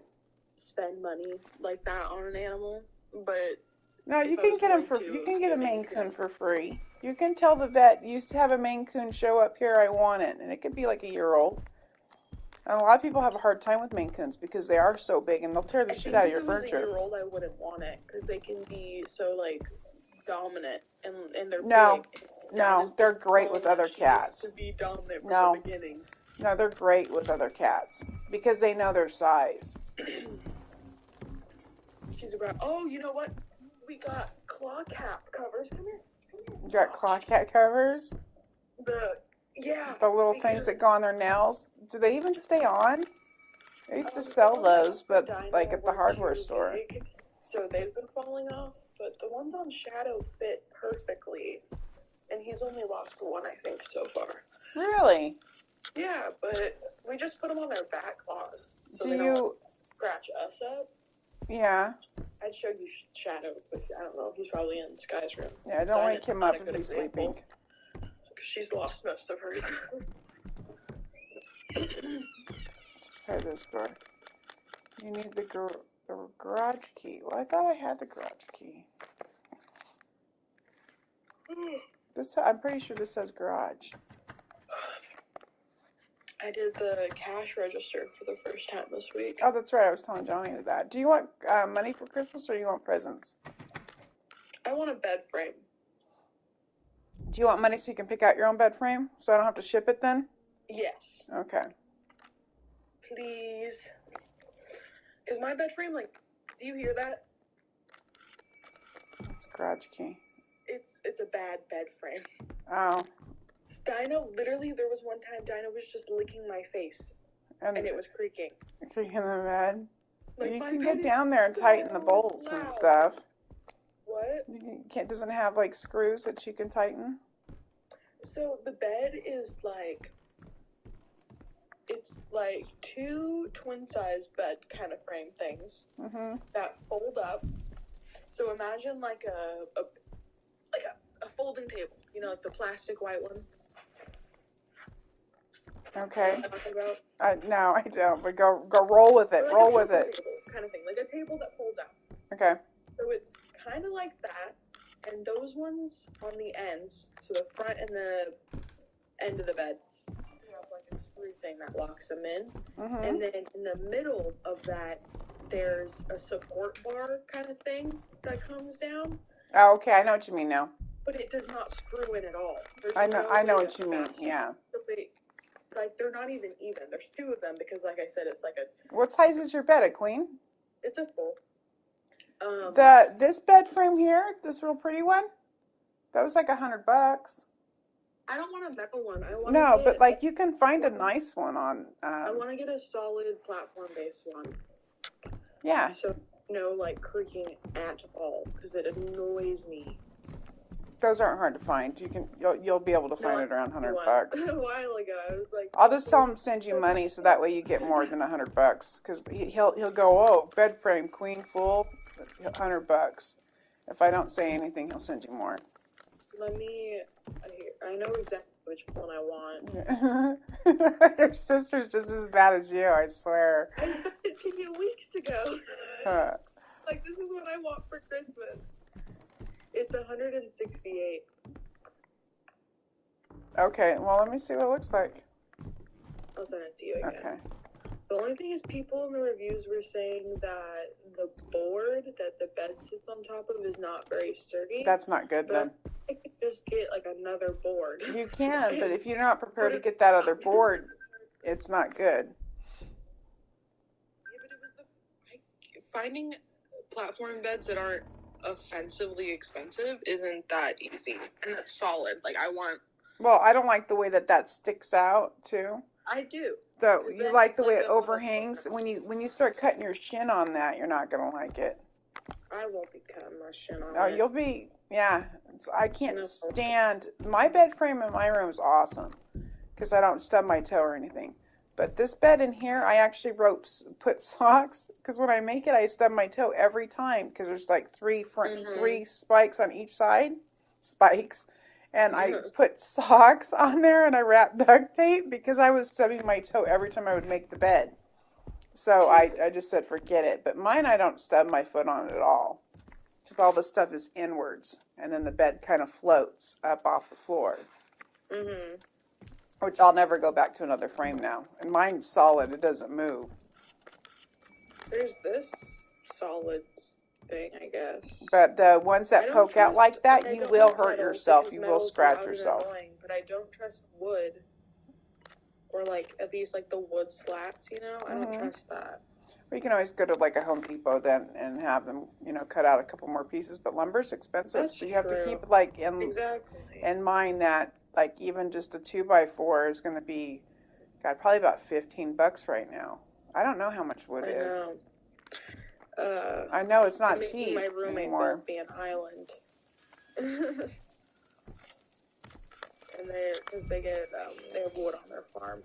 Spend money like that on an animal, but
no, you can get him you can get a Maine Coon for free. You can tell the vet, used to have a Maine Coon show up here, I want it, and it could be like a year old. And a lot of people have a hard time with Maine Coons because they are so big and they'll tear the shit out of your furniture.
If it was a year old, I wouldn't want it because they can be so like dominant and they're big.
No, they're great with other cats.
To be dominant from the beginning.
No, they're great with other cats because they know their size.
She's about. Oh, you know what? We got claw cap covers. Come here.
You got claw cat covers? The little things that go on their nails. Do they even stay on? I used to sell those, but like at the hardware store.
So they've been falling off, but the ones on Shadow fit perfectly. And he's only lost one, I think, so far.
Really?
Yeah, but we just put them on their back claws. So
they don't
scratch us up.
Yeah.
I'd show you Shadow, but I don't know. He's probably in Sky's room.
Yeah, don't wake him up if he's sleeping.
Because she's lost most of hers.
Let's try this door. You need the garage key. Well, I thought I had the garage key. I'm pretty sure this says garage.
I did the cash register for the first time this week.
Oh, that's right. I was telling Johnny that. Do you want money for Christmas or do you want presents?
I want a bed frame.
Do you want money so you can pick out your own bed frame so I don't have to ship it then?
Yes.
Okay.
Please. Because my bed frame, like, do you hear that?
It's a garage key.
It's a bad bed frame.
Oh.
Dino, literally, there was one time Dino was just licking my face. And it was creaking.
Creaking in the bed?
Like,
you can get down there and tighten the bolts and stuff.
What?
Doesn't it have, like, screws that you can tighten?
So, the bed is, like... It's, like, two twin-size bed kind of frame things that fold up. So, imagine, like, a folding table. You know, like the plastic white one.
Okay.
You know what I'm talking about?
No, I don't. But go roll with it.
Like
roll with it.
Kind of thing. Like a table that folds out.
Okay.
So it's kind of like that. And those ones on the ends, so the front and the end of the bed, you have like a screw thing that locks them in. And then in the middle of that, there's a support bar kind of thing that comes down.
Oh, okay. I know what you mean now.
But it does not screw in at all.
I know what you mean, yeah.
So they're not even. There's two of them because, like I said, it's like a...
What size is your bed, a queen?
It's a full.
This bed frame here, this real pretty one, that was like $100.
I don't want a metal one.
But like you can find a nice one on...
I want to get a solid platform-based one.
Yeah.
So no, like, creaking at all because it annoys me.
Those aren't hard to find. You'll be able to find it around $100.
A while ago, I was like,
I'll just tell him to send you money so that way you get more than $100. Because he'll go, oh, bed frame, queen, full, $100. If I don't say anything, he'll send you more.
I know exactly what which one I want.
Your sister's just as bad as you, I swear.
I sent it to you weeks ago. Like, this is what I want for Christmas. It's 168.
Okay, well, let me see what it looks like.
I'll send it to you again.
Okay.
The only thing is, people in the reviews were saying that the board that the bed sits on top of is not very sturdy.
That's not good, then.
I could just get, like, another board.
You can, but if you're not prepared to get that other board, it's not good.
Yeah, but it was finding platform beds that aren't offensively expensive isn't that easy. And that's solid. Like,
Well, I don't like the way that sticks out, too.
I do.
So you like the way it overhangs? When you start cutting your shin on that, you're not going to like it.
I won't be cutting my shin on
Oh,
it.
you'll be, yeah. I can't stand, my bed frame in my room is awesome because I don't stub my toe or anything. But this bed in here, I actually put socks because when I make it, I stub my toe every time because there's like three spikes on each side. Spikes. And I put socks on there and I wrapped duct tape because I was stubbing my toe every time I would make the bed. So I just said, forget it. But mine, I don't stub my foot on it at all. Because all the stuff is inwards. And then the bed kind of floats up off the floor.
Mm-hmm.
Which I'll never go back to another frame now. And mine's solid. It doesn't move.
There's this solid thing, I guess.
But the ones that poke out like that, you will hurt yourself. You will scratch yourself.
Annoying, but I don't trust wood. Or, like, at least, like, the wood slats, you know? I don't trust that.
Well, you can always go to, like, a Home Depot then and have them, cut out a couple more pieces. But lumber's expensive,
That's
so you have
true.
to keep, like, in mind that, like, even just a 2x4 is going to be, probably about $15 right now. I don't know how much wood is. I know it's not cheap
my roommate
anymore.
built me an island. And they have wood on their farm.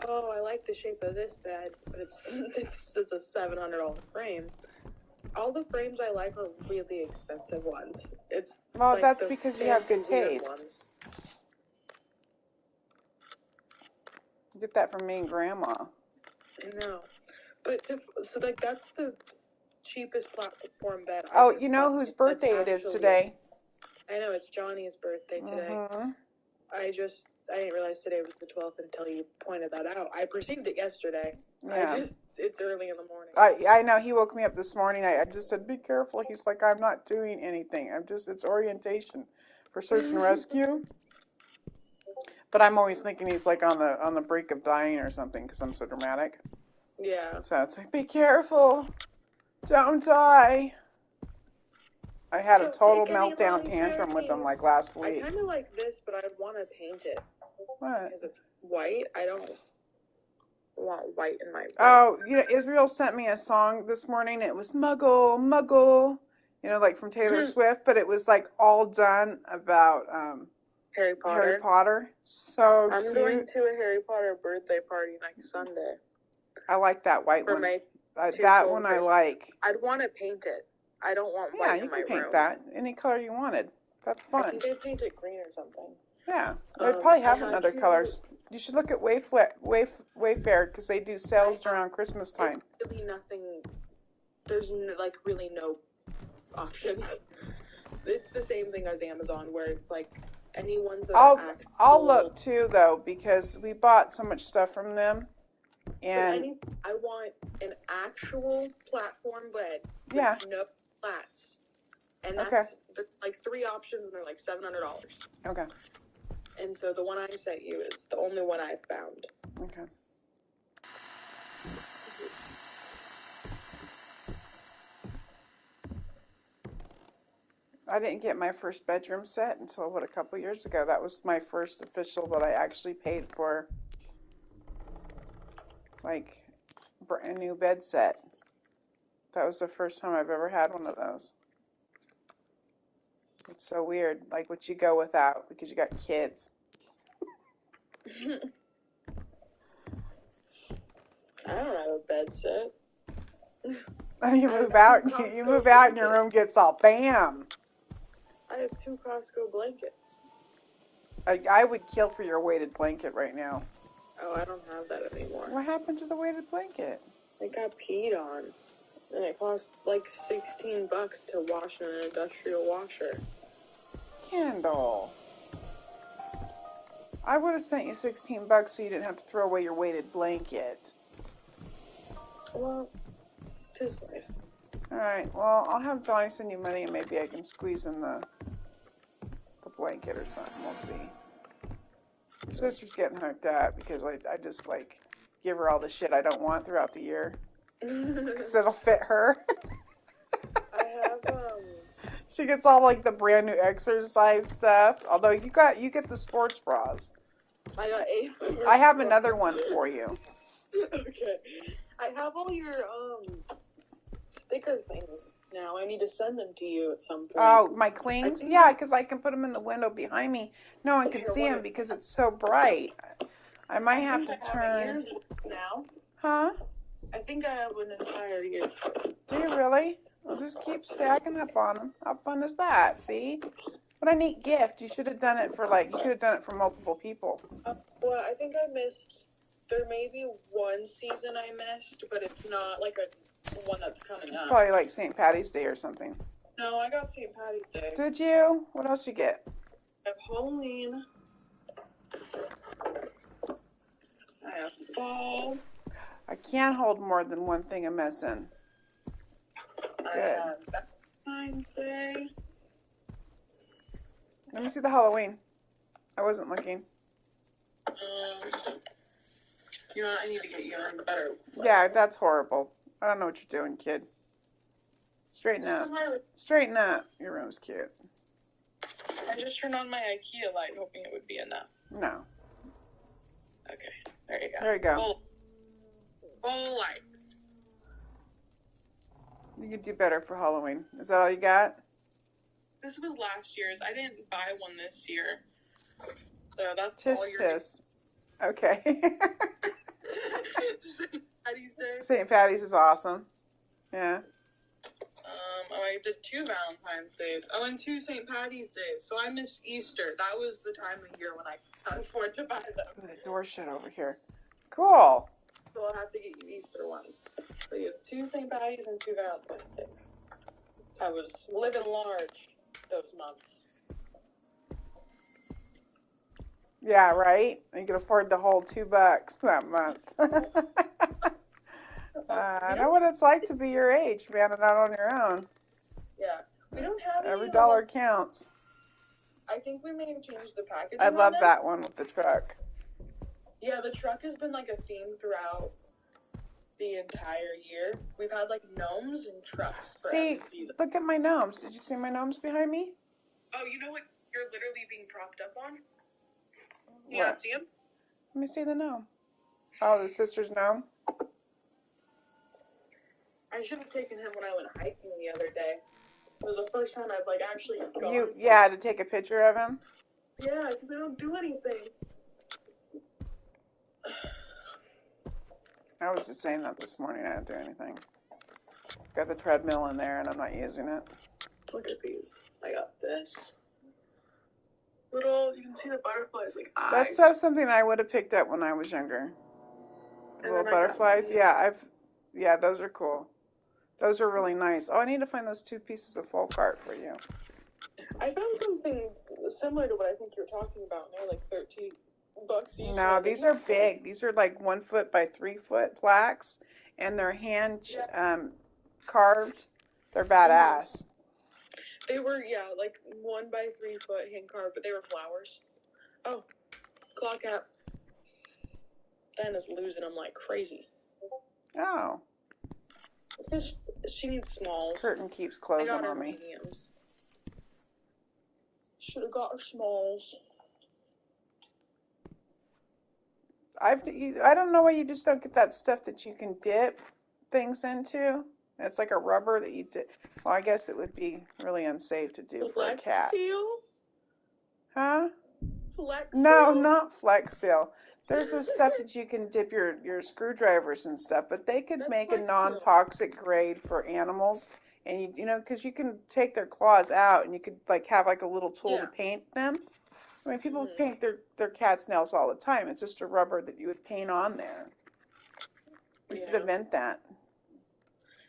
Oh, I like the shape of this bed, but it's a $700 frame. All the frames I like are really expensive ones.
Well,
like
that's because you have good taste.
Ones.
Get that from me and Grandma.
I know, but that's the cheapest platform bed.
You know whose birthday it is today?
I know, it's Johnny's birthday today. I didn't realize today was the 12th until you pointed that out. I perceived it yesterday.
Yeah.
It's early in the morning.
I know, he woke me up this morning. I just said, be careful. He's like, I'm not doing anything. It's orientation for search and rescue. But I'm always thinking he's like on the brink of dying or something because I'm so dramatic.
Yeah.
So it's like, be careful. Don't die. I had a total meltdown tantrum with them like last week.
I kind of like this, but I want to paint it.
What?
Because it's white. I don't want white in my room.
Oh, Israel sent me a song this morning. It was Muggle, Muggle, like from Taylor Swift, but it was like all done about
Harry
Potter. So
I'm going to a Harry Potter birthday party next Sunday.
I like that white one. That one I like.
I'd want to paint it. I don't want white in my room. Yeah, you can paint
that any color you wanted. That's fun.
I think I paint it green or something.
Yeah, they probably have other colors. You should look at Wayfair because they do sales around Christmas time.
Really nothing. There's really no option. It's the same thing as Amazon, where it's like any ones that
I'll look too though because we bought so much stuff from them. And
I want an actual platform bed.
Yeah.
With no slats. And that's like 3 options, and they're like $700.
Okay.
And so the one I sent you is the only one I've found.
Okay. I didn't get my first bedroom set until, a couple years ago. That was my first official that I actually paid for, like, brand new bed set. That was the first time I've ever had one of those. It's so weird, like what you go without because you got kids.
I don't have a bed set.
You move out and your room gets all bam.
I have 2 Costco blankets.
I would kill for your weighted blanket right now.
Oh, I don't have that anymore.
What happened to the weighted blanket?
It got peed on. And it cost like $16 to wash in an industrial washer.
Kendall. I would have sent you $16 so you didn't have to throw away your weighted blanket.
Well, tis life.
Alright, well, I'll have Donnie send you money and maybe I can squeeze in the blanket or something. We'll see. Sister's getting hooked up because I just, like, give her all the shit I don't want throughout the year. Because it'll fit her.
I have,
She gets all, like, the brand new exercise stuff. Although you get the sports bras.
I got 8.
I have another one for you.
Okay. I have all your, sticker things now. I need to send them to you at some point.
Oh, my clings? Yeah, because I can put them in the window behind me. No one can see them because it's so bright. I might have to turn.
Now.
Huh?
I think I have an entire year.
Do you really? Well, just keep stacking up on them. How fun is that? See? What a neat gift. You should have done it for you could have done it for multiple people.
Well, I think I missed, there may be one season I missed, but it's not like a one that's coming
It's
up.
probably like St. Patty's Day or something.
No, I got St. Patty's Day.
Did you? What else you get?
I have Halloween. I have fall.
I can't hold more than one thing I'm missing. Good.
I have Valentine's Day.
Let me see the Halloween. I wasn't looking.
You know what? I need to get you on better.
Yeah, that's horrible. I don't know what you're doing, kid. Straighten up. Straighten up. Your room's cute.
I just turned on my IKEA light hoping it would be enough.
No.
Okay, there you go.
There you go.
Full light.
You could do better for Halloween. Is that all you got?
This was last year's. I didn't buy one this year. So that's
Tis
all you're
piss. Okay.
St. Patty's Day.
St. Patty's is awesome. Yeah.
I did 2 Valentine's Days. Oh, and 2 St. Patty's Days. So I missed Easter. That was the time of year when I could afford to buy them.
Ooh, the door shut over here. Cool.
So I'll have to get you Easter ones. So you have 2 St. Patty's and 2 Valentine's Days. I was living large those months.
Yeah, right? You can afford the whole $2 that month. I know what it's like to be your age, man, and not on your own.
Yeah. We don't have
Every dollar counts.
I think we may have changed the packaging.
I love that one with the truck.
Yeah, the truck has been like a theme throughout the entire year. We've had like gnomes and trucks for every season.
Look at my gnomes. Did you see my gnomes behind me?
Oh, you know what you're literally being propped up on? You
What?
not see him?
Let me see the gnome. Oh, the sister's gnome?
I should have taken him when I went hiking the other day. It was the first time I've like actually gone.
To take a picture of him?
Yeah, because I don't do anything.
I was just saying that this morning. I didn't do anything. Got the treadmill in there and I'm not using it.
Look at these. I got this. Little, you can see the butterflies like eyes.
That's something I would have picked up when I was younger. The little butterflies. Yeah, those are cool. Those are really nice. Oh, I need to find those 2 pieces of folk art for you.
I found something similar to what I think you're talking about. They're like $13 each.
No, these are big. These are like 1 foot by 3 foot plaques, and they're hand carved. They're badass.
They were, like 1 by 3 foot hand carved, but they were flowers. Oh, clock app. Diana's losing them like crazy.
Oh.
Because she needs smalls.
This curtain keeps closing on me.
Mediums. Should have got her smalls.
I don't know why you just don't get that stuff that you can dip things into. It's like a rubber that you dip. Well, I guess it would be really unsafe to do for a cat.
Flex Seal?
Huh?
Flex
No,
Seal?
not Flex Seal. There's this stuff that you can dip your screwdrivers and stuff, but they could make a non-toxic grade for animals. And because you can take their claws out and you could like have like a little tool to paint them. I mean, people paint their cat's nails all the time. It's just a rubber that you would paint on there. We should invent that.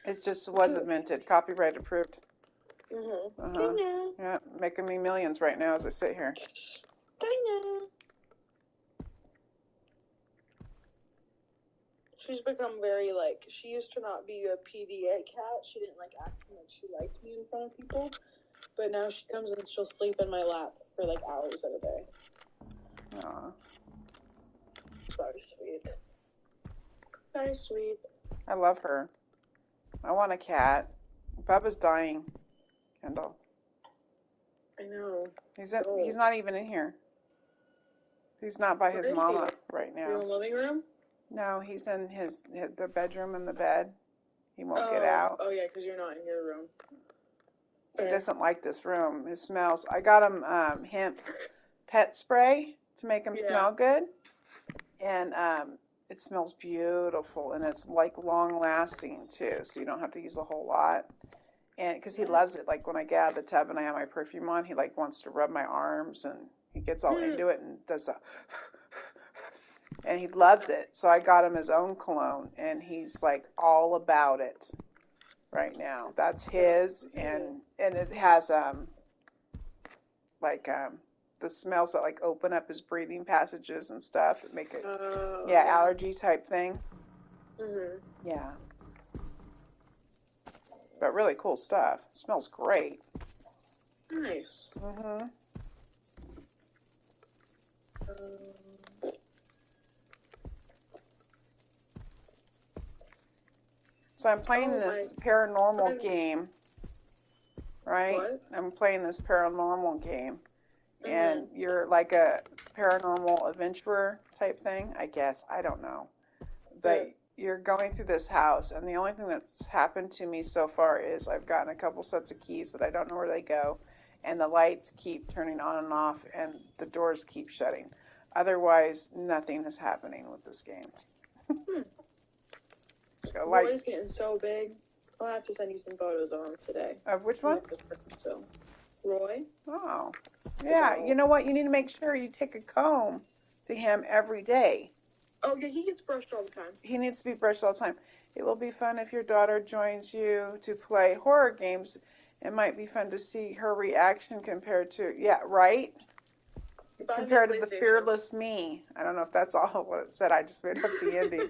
It just was invented, copyright approved. Yeah, making me millions right now as I sit here.
She's become very, like, she used to not be a PDA cat. She didn't like acting like she liked me in front of people. But now she comes and she'll sleep in my lap for like hours at a day.
Aw.
Very sweet. Very sweet.
I love her. I want a cat. Bubba's dying, Kendall.
I know.
He's not even in here. He's not by his mama right now.
In the living room?
No, he's in the bedroom in the bed. He won't get out.
Oh yeah, because you're not in your room.
He doesn't like this room. It smells. I got him hemp pet spray to make him smell good, and it smells beautiful, and it's like long lasting too, so you don't have to use a whole lot. And because he loves it, like when I get out of the tub and I have my perfume on, he like wants to rub my arms, and he gets all into it and does the. And he loves it. So I got him his own cologne, and he's like all about it right now. That's his, and it has the smells that like open up his breathing passages and stuff. That make it allergy type thing. Yeah. But really cool stuff. It smells great.
Nice.
So I'm playing this paranormal game, right?
What?
I'm playing this paranormal game, and you're like a paranormal adventurer type thing, I guess. I don't know. But you're going through this house, and the only thing that's happened to me so far is I've gotten a couple sets of keys that I don't know where they go, and the lights keep turning on and off, and the doors keep shutting. Otherwise, nothing is happening with this game.
Roy's getting so big. I'll have to send you some photos of him today.
Of which one?
So, Roy.
Oh. Yeah, you know what? You need to make sure you take a comb to him every day.
Oh, yeah, he gets brushed all the time.
He needs to be brushed all the time. It will be fun if your daughter joins you to play horror games. It might be fun to see her reaction compared to, right? Compared to the fearless me. I don't know if that's all what it said. I just made up the ending.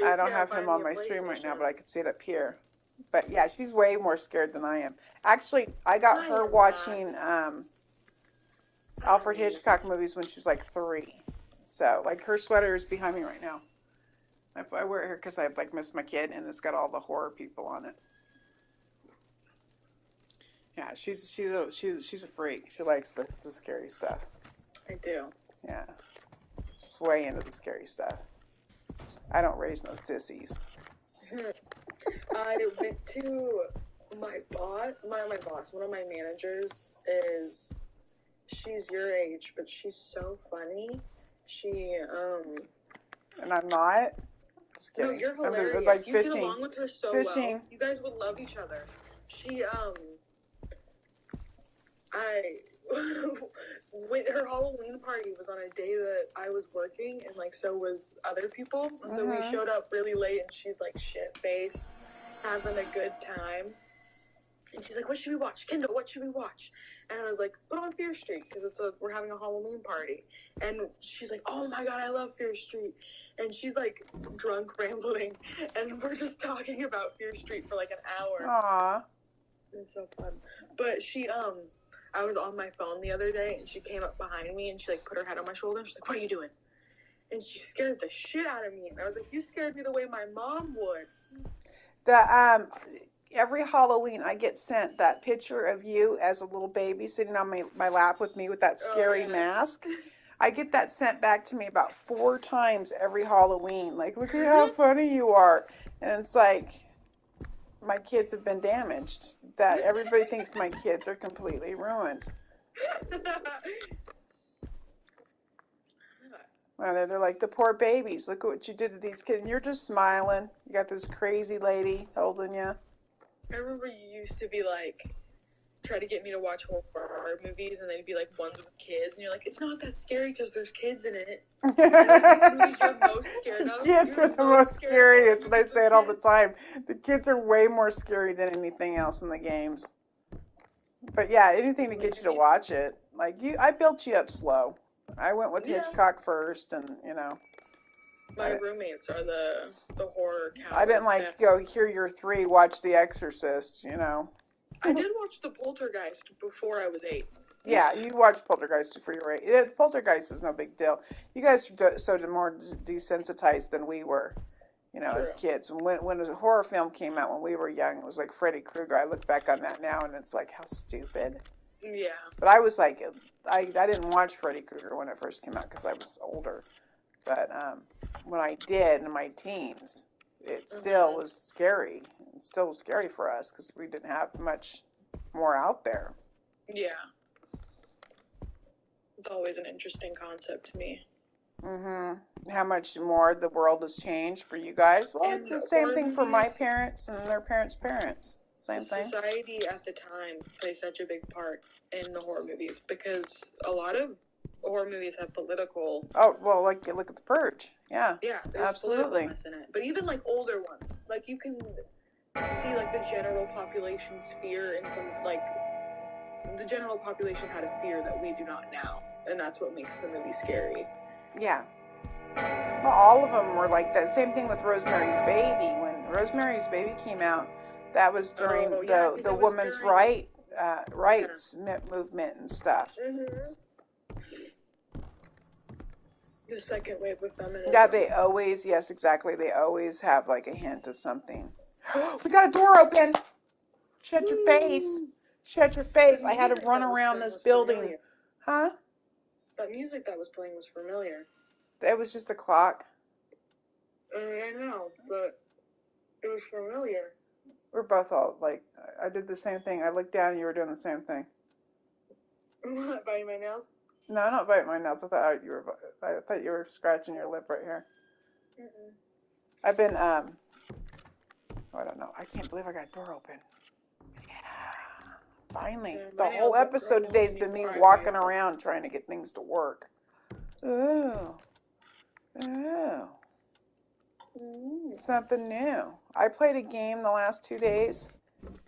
I don't have him on my stream right now, but I can see it up here. But yeah, she's way more scared than I am. Actually, I got her watching Alfred Hitchcock movies when she was like 3. So, like, her sweater is behind me right now. I wear it here because I've like missed my kid, and it's got all the horror people on it. Yeah, she's a freak. She likes the scary stuff.
I do.
Yeah, she's way into the scary stuff. I don't raise no sissies.
I went to my boss. One of my managers she's your age, but she's so funny.
And I'm not. Just kidding.
No, you're hilarious.
I'm like
you
fishing.
get along with her so well. You guys would love each other. Her Halloween party was on a day that I was working, and like so was other people. And so we showed up really late, and she's like shit-faced, having a good time. And she's like, "What should we watch, Kendall? What should we watch?" And I was like, "Put on Fear Street because we're having a Halloween party." And she's like, "Oh my god, I love Fear Street." And she's like drunk rambling, and we're just talking about Fear Street for like an hour.
Aww.
It's so fun. But I was on my phone the other day, and she came up behind me, and she like put her head on my shoulder, and she's like, "What are you doing?" And she scared the shit out of me. And I was like, "You scared me the way my mom would."
Every Halloween, I get sent that picture of you as a little baby sitting on my lap with me with that scary mask. I get that sent back to me about 4 times every Halloween. Like, look at how funny you are. And it's like, my kids have been damaged. That everybody thinks my kids are completely ruined. Well, they're like, the poor babies. Look at what you did to these kids. And you're just smiling. You got this crazy lady holding you.
I remember you used to be like, try to get me to watch horror movies, and they'd be like ones with kids, and you're like, it's not that scary because there's kids in it. And like, the movies you're most scared of.
Kids are the most scariest, and I say it all the time. The kids are way more scary than anything else in the games. But yeah, anything to get you to watch it. Like I built you up slow. I went with Hitchcock first, and
my roommates are the horror cowards.
I didn't like go here you're 3, watch The Exorcist.
I did watch the Poltergeist before I was 8.
Yeah, you watched Poltergeist before you were 8. Poltergeist is no big deal. You guys are so more desensitized than we were. As kids. When a horror film came out when we were young, it was like Freddy Krueger. I look back on that now, and it's like, how stupid.
Yeah.
But I was like, I didn't watch Freddy Krueger when it first came out because I was older. But when I did in my teens, it still was scary. It still was scary for us because we didn't have much more out there.
Yeah. It's always an interesting concept to me.
How much more the world has changed for you guys? Well,
and
the same thing for my parents and their parents. Same thing.
Society at the time plays such a big part in the horror movies because a lot of horror movies have political.
Oh well, like look at The Purge. Yeah.
Yeah, there's
absolutely.
politicalness in it. But even like older ones, like you can see like the general population's fear and some like the general population had a fear that we do not now, and that's what makes the movie scary.
Yeah. Well, all of them were like that. Same thing with Rosemary's Baby. When Rosemary's Baby came out, that was during the women's rights movement and stuff.
The second wave of feminism.
Yeah, they always have like a hint of something. We got a door open. Shut your face. Shut your face. I had to run around this building.
Familiar.
Huh?
That music that was playing was familiar.
It was just a clock.
I know, but it was familiar.
We're both all like, I did the same thing. I looked down and you were doing the same thing.
What, biting my nails?
No, I'm not biting my nails. I thought you were scratching your lip right here. I've been, I don't know. I can't believe I got a door open. Yeah. Finally. The whole episode today has been me walking around trying to get things to work. Ooh. Something new. I played a game the last 2 days,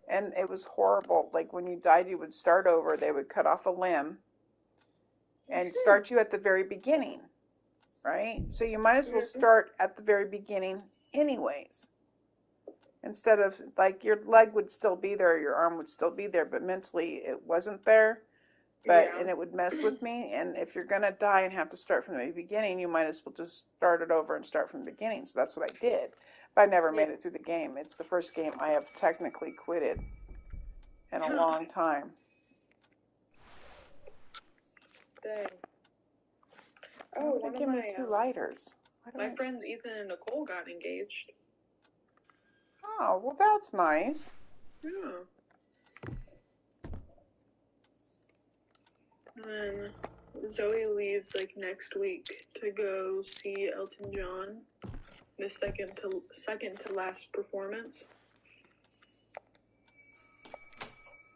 and it was horrible. Like, when you died, you would start over. They would cut off a limb and start you at the very beginning, right? So you might as well start at the very beginning anyways. Instead of, like, your leg would still be there, your arm would still be there, but mentally it wasn't there. And it would mess with me. And if you're going to die and have to start from the beginning, you might as well just start it over and start from the beginning. So that's what I did. But I never made it through the game. It's the first game I have technically quitted in a long time.
Dang.
Oh, one give me 2 lighters.
My friends Ethan and Nicole got engaged.
Oh, well, that's nice.
Yeah. And then Zoe leaves like next week to go see Elton John, the second to last performance.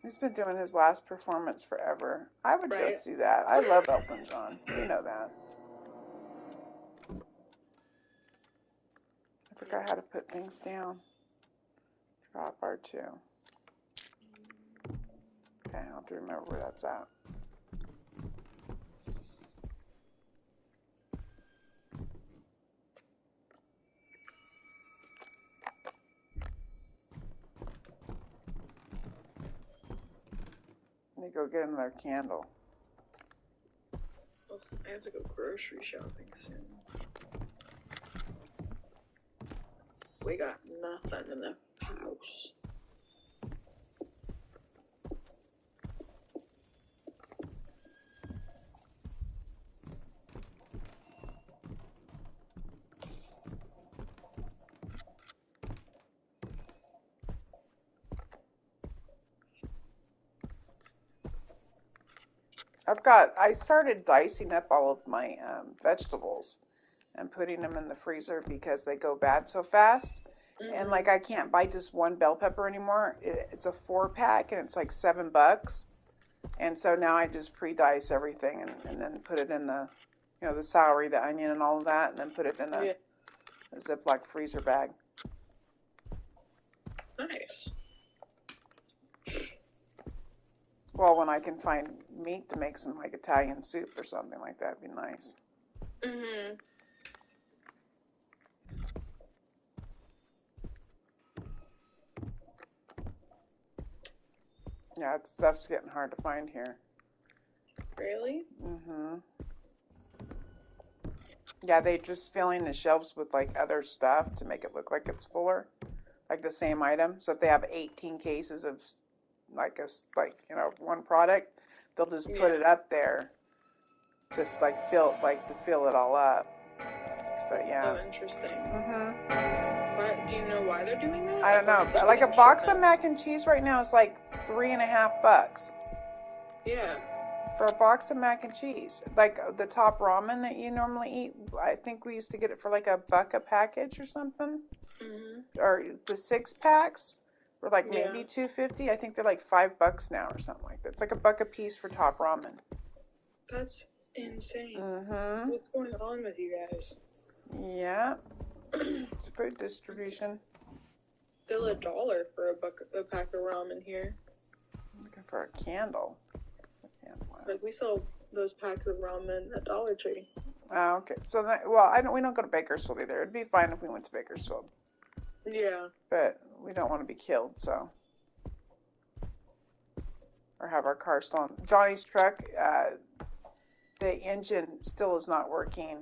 He's been doing his last performance forever. I would go see that. I love Elton John. You know that. I forgot how to put things down. Drop R2. Okay, I'll have to remember where that's at. Let me go get another candle.
I have to go grocery shopping soon. We got nothing in the house.
I started dicing up all of my vegetables and putting them in the freezer because they go bad so fast. And like I can't buy just one bell pepper anymore. It's a 4-pack and it's like $7. And so now I just pre-dice everything and then put it in the, the celery, the onion, and all of that, and then put it in a Ziploc freezer bag.
Nice.
Well, when I can find meat to make some like Italian soup or something like that, would be nice. Yeah, stuff's getting hard to find here.
Really?
Yeah, they're just filling the shelves with like other stuff to make it look like it's fuller, like the same item. So if they have 18 cases of one product, they'll just put it up there to fill it all up. But yeah.
Oh, interesting. But do you know why they're doing that?
I don't know. Like a box of mac and cheese right now is like $3.50.
Yeah.
For a box of mac and cheese. Like the top ramen that you normally eat, I think we used to get it for like $1 a package or something. Or the 6-packs were like maybe $2.50. I think they're like $5 now or something like that. It's like $1 a piece for top ramen.
That's insane. What's going on with you guys?
Yeah. It's food distribution.
Still $1 for a pack of ramen here.
I'm looking for a candle.
Like we sell those packs of ramen at Dollar Tree.
Oh, okay. So we don't go to Bakersfield either. It'd be fine if we went to Bakersfield.
Yeah.
But we don't want to be killed, so. Or have our car stolen. Johnny's truck, the engine still is not working,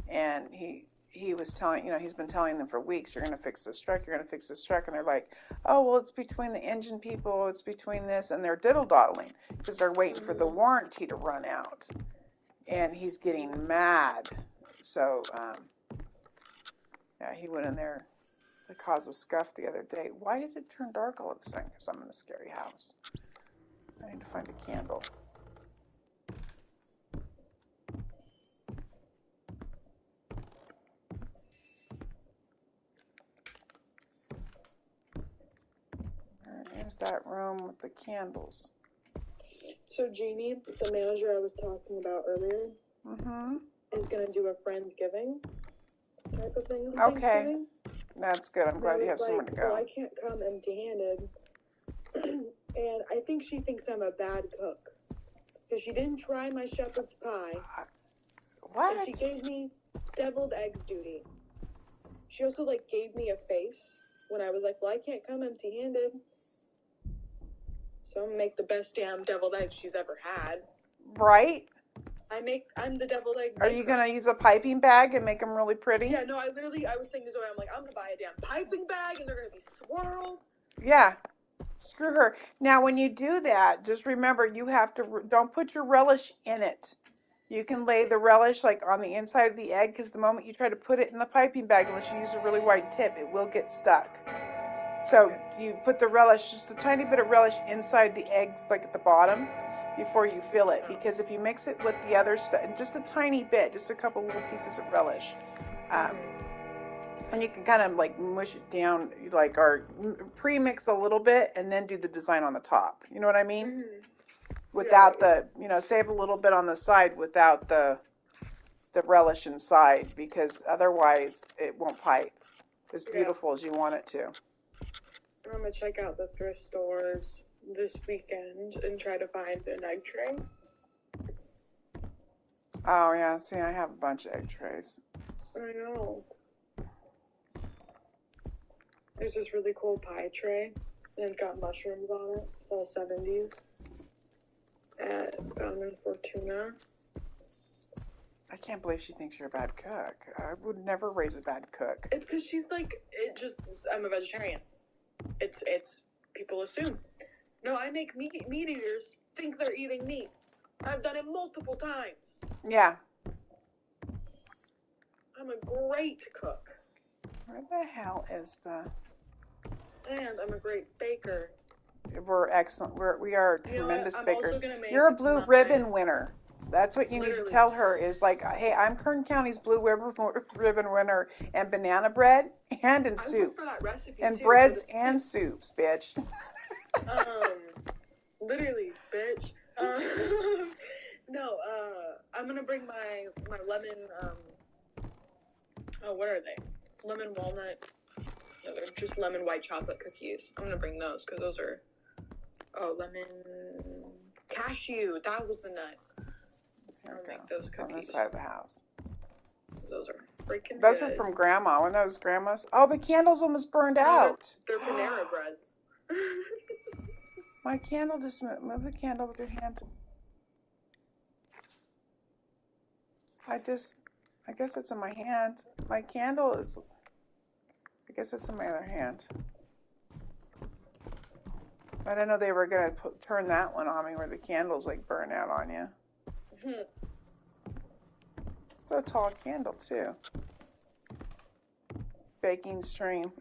and he was telling, he's been telling them for weeks, you're going to fix this truck, you're going to fix this truck, and they're like, oh, well, it's between the engine people, it's between this, and they're diddle-doddling, because they're waiting for the warranty to run out, and he's getting mad, so, yeah, he went in there to cause a scuff the other day. Why did it turn dark all of a sudden? Because I'm in a scary house. I need to find a candle. Is that room with the candles?
So Jeannie, the manager I was talking about earlier, is going to do a Friendsgiving type of thing.
Okay, that's good. I'm glad you have somewhere to go.
Well, I can't come empty-handed, and I think she thinks I'm a bad cook because she didn't try my shepherd's pie.
What?
And she gave me deviled eggs duty. She also gave me a face when I was like, well, I can't come empty-handed. So I'm gonna make the best damn deviled eggs she's ever had.
Right?
I'm the deviled egg maker.
Are you gonna use a piping bag and make them really pretty?
Yeah, no, I was saying to Zoe, I'm like, I'm gonna buy a damn piping bag and they're gonna be swirled.
Yeah. Screw her. Now, when you do that, just remember you have to, don't put your relish in it. You can lay the relish on the inside of the egg, because the moment you try to put it in the piping bag, unless you use a really wide tip, it will get stuck. So you put the relish, just a tiny bit of relish inside the eggs, at the bottom, before you fill it. Because if you mix it with the other stuff, just a tiny bit, just a couple little pieces of relish, and you can kind of mush it down, or pre-mix a little bit, and then do the design on the top. You know what I mean? Without save a little bit on the side without the relish inside, because otherwise it won't pipe as beautiful as you want it to.
I'm going to check out the thrift stores this weekend and try to find an egg tray.
Oh, yeah. See, I have a bunch of egg trays.
I know. There's this really cool pie tray, and it's got mushrooms on it. It's all 70s. Found in Fortuna.
I can't believe she thinks you're a bad cook. I would never raise a bad cook.
It's because she's I'm a vegetarian. It's people assume. No, I make meat eaters think they're eating meat. I've done it multiple times.
Yeah.
I'm a great cook.
Where the hell is the...
And I'm a great baker.
We're excellent. We are tremendous bakers.
Also gonna make
You're a blue ribbon winner. That's what you need to
Literally.
tell her is like, hey, I'm Kern County's Blue Ribbon winner and banana bread and in
I went for
soups.
that recipe
And
too,
breads
but
and soups, bitch.
Literally, bitch. No, I'm gonna bring my lemon, oh, what are they? Lemon walnut. No, they're just lemon white chocolate cookies. I'm gonna bring those because those are, lemon cashew. That was the nut. I'll make those cookies.
On this side of the house.
Those are freaking
Those
good.
were from Grandma. When those Grandma's. Oh, the candles almost burned out.
They're Panera breads.
My candle just move the candle with your hand. I guess it's in my hand. My candle is. I guess it's in my other hand. I didn't know they were gonna turn that one on me where the candles like burn out on you. It's a tall candle too. Baking stream.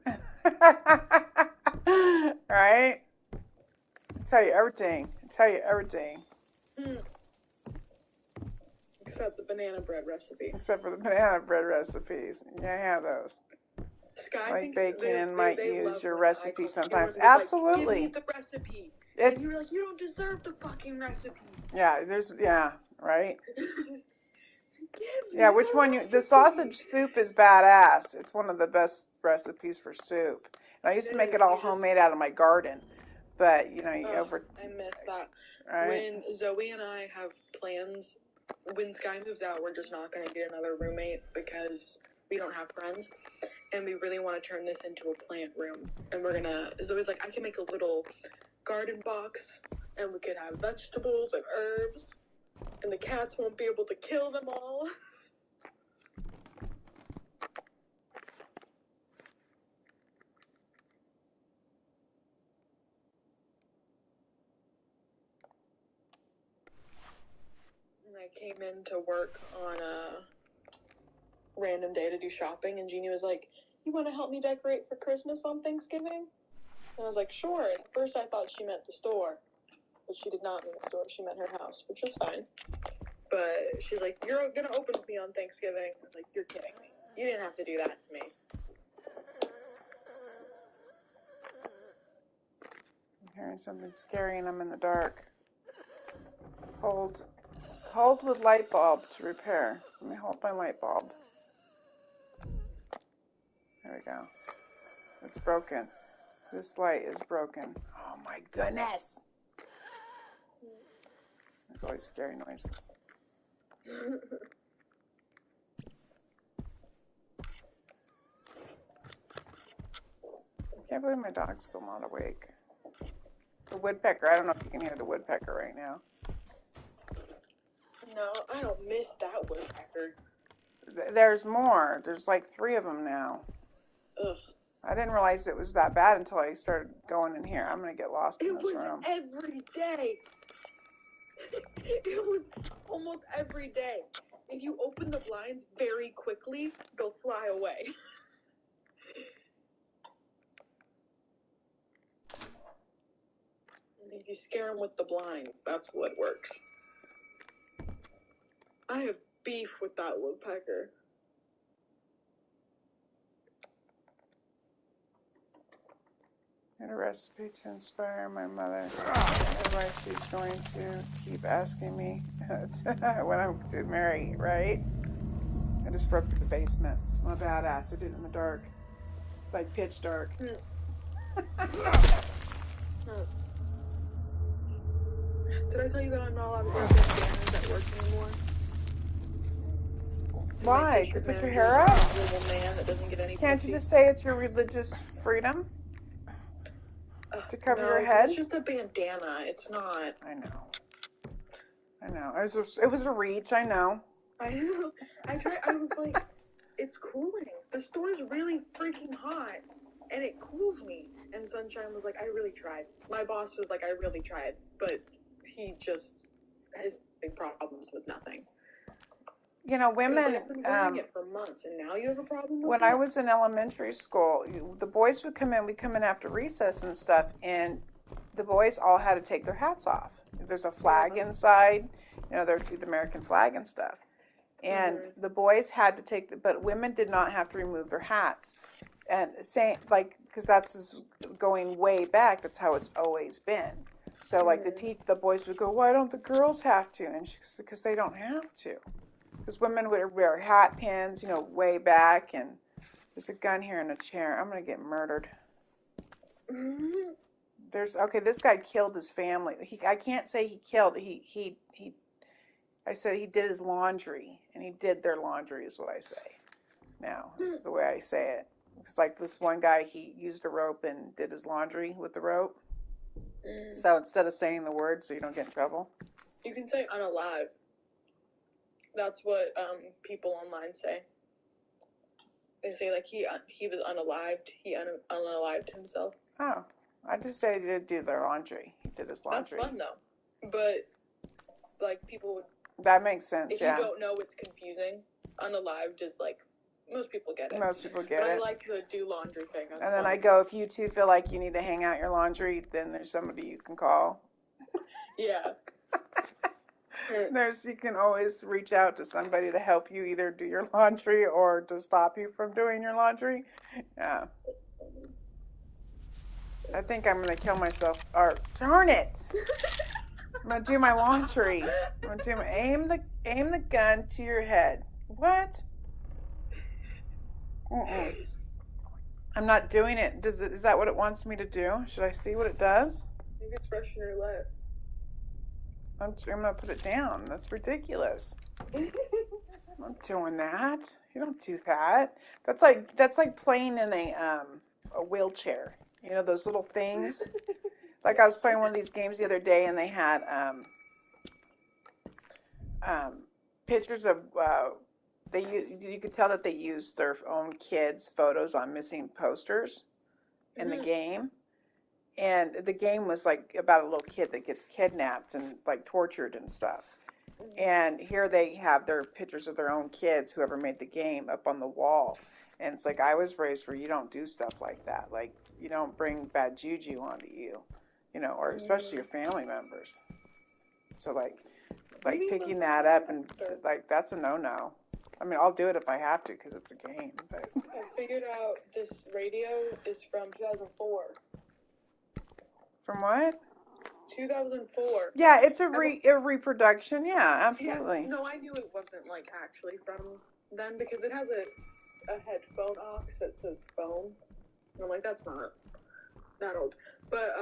Right? Tell you everything.
Except the banana bread recipe.
Except for the banana bread recipes. Yeah, I have those.
Sky
like baking and might use your recipe sometimes.
Like,
Absolutely.
give me the recipe. And you were like, you don't deserve the fucking recipe.
Yeah, right? Yeah, which one the sausage soup is badass. It's one of the best recipes for soup. And I used to make it all homemade out of my garden. But,
I miss that.
Right?
When Zoe and I have plans, when Sky moves out, we're just not going to get another roommate because we don't have friends. And we really want to turn this into a plant room. And Zoe's like, I can make a little garden box. And we could have vegetables and herbs. And the cats won't be able to kill them all. And I came into work on a random day to do shopping, and Jeannie was like, you want to help me decorate for Christmas on Thanksgiving? And I was like, sure. At first I thought she meant the store, but she did not mean the store. She meant her house, which was fine. But she's like, you're going to open with me on Thanksgiving. I was like, you're kidding me. You didn't have to do that to me.
I'm hearing something scary and I'm in the dark. Hold with light bulb to repair. So let me hold my light bulb. There we go. It's broken. This light is broken. Oh my goodness. There's always scary noises. I can't believe my dog's still not awake. The woodpecker. I don't know if you can hear the woodpecker right now.
No, I don't miss that woodpecker.
There's more. There's like 3 of them now.
Ugh.
I didn't realize it was that bad until I started going in here. I'm going to get lost in this room.
It was every day. It was almost every day. If you open the blinds very quickly, they'll fly away. And if you scare them with the blind, that's what works. I have beef with that woodpecker.
Got a recipe to inspire my mother. Otherwise, she's going to keep asking me when I'm to marry, right? I just broke to the basement. It's not badass. I did it in the dark. Like pitch dark.
Did I tell you that I'm not allowed to go to banners at work anymore?
Why? You put your hair up?
Man that doesn't get any
Can't you just say it's your religious freedom? To cover your head?
It's just a bandana. It's not.
I know. It was a reach. I know.
I know. I was like, it's cooling. The store's really freaking hot, and it cools me. And Sunshine was like, I really tried. My boss was like, I really tried, but he just has big problems with nothing.
Women.
I've been wearing it for months, and now you have a problem with
When
it?
I was in elementary school, the boys would come in. We'd come in after recess and stuff, and the boys all had to take their hats off. There's a flag inside, They're the American flag and stuff. And the boys had to but women did not have to remove their hats. And saying, like, because that's going way back, that's how it's always been. So, like, the boys would go, why don't the girls have to? And because they don't have to. Because women would wear hat pins, way back. And there's a gun here in a chair. I'm going to get murdered. This guy killed his family. I can't say he killed. I said he did his laundry, and he did their laundry is what I say. Now, this is the way I say it. It's like this one guy, he used a rope and did his laundry with the rope. So instead of saying the word so you don't get in trouble.
You can say unalive. That's what people online say. They say, like, he was unalived. He unalived himself.
Oh, I just say he did do their laundry. He did his laundry.
That's fun, though. But, like, people would...
That makes sense,
if you don't know, it's confusing. Unalived is, like, most people get it.
Most people get it.
I like the do laundry thing. That's
and then
fun.
I go, if you two feel like you need to hang out your laundry, then there's somebody you can call.
Yeah.
You can always reach out to somebody to help you either do your laundry or to stop you from doing your laundry. Yeah. I think I'm going to kill myself. Or, darn it! I'm going to do my laundry. I'm going to aim the gun to your head. What? I'm not doing it. Is that what it wants me to do? Should I see what it does?
I think it's Russian roulette.
I'm going to put it down. That's ridiculous. I'm not doing that. You don't do that. That's like playing in a wheelchair. Those little things. Like I was playing one of these games the other day, and they had pictures of. You could tell that they used their own kids' photos on missing posters in the game. And the game was like about a little kid that gets kidnapped and like tortured and stuff. And here they have their pictures of their own kids, whoever made the game, up on the wall. And it's like, I was raised where you don't do stuff like that. Like, you don't bring bad juju onto you, or especially your family members. So like picking that up and like, that's a no-no. I mean, I'll do it if I have to because it's a game. But
I figured out this radio is from 2004.
From what?
2004.
Yeah, it's a reproduction. Yeah, absolutely.
Yeah, no, I knew it wasn't like actually from then because it has a headphone aux that says phone. And I'm like, that's not that old. But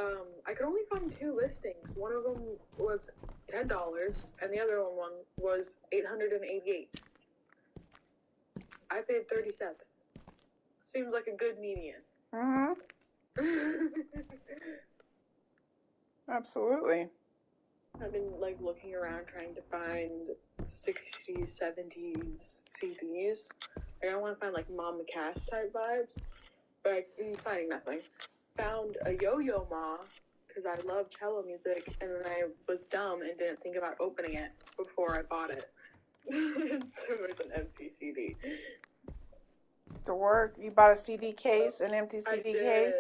I could only find 2 listings. One of them was $10, and the other one was $888. I paid $37. Seems like a good median.
Absolutely.
I've been like looking around trying to find 60s, 70s CDs. Like, I want to find like Mama Cass type vibes, but I'm finding nothing. Found a Yo-Yo Ma because I love cello music, and then I was dumb and didn't think about opening it before I bought it. So it was an empty CD.
To work, you bought a CD case, an empty CD case?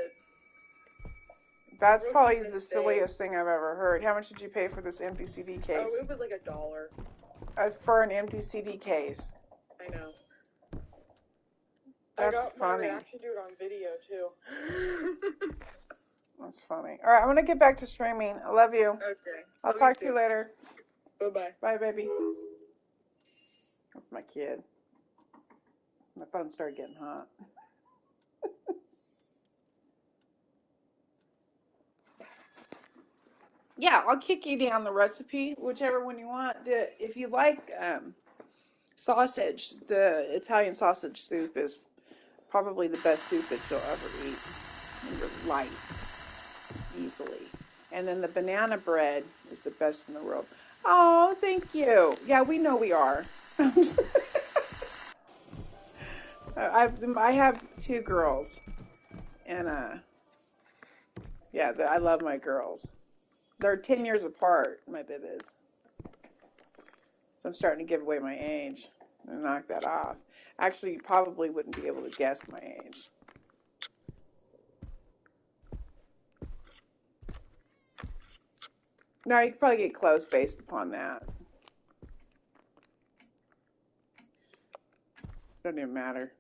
That's
Rookie
probably the
mistake.
silliest thing I've ever heard. How much did you pay for this empty CD case?
Oh, it was like $1.
For an empty CD case.
I know.
That's
I got
funny.
my reaction to it on video too.
That's funny. All right, I'm gonna get back to streaming. I love you.
Okay.
I'll talk to you later.
Bye-bye.
Bye, baby. That's my kid. My phone started getting hot. Yeah, I'll kick you down the recipe, whichever one you want. If you like sausage, the Italian sausage soup is probably the best soup that you'll ever eat in your life, easily. And then the banana bread is the best in the world. Oh, thank you. Yeah, we know we are. I have 2 girls, and yeah, I love my girls. They're 10 years apart, my babies. So I'm starting to give away my age and knock that off. Actually, you probably wouldn't be able to guess my age. No, you could probably get close based upon that. Doesn't even matter.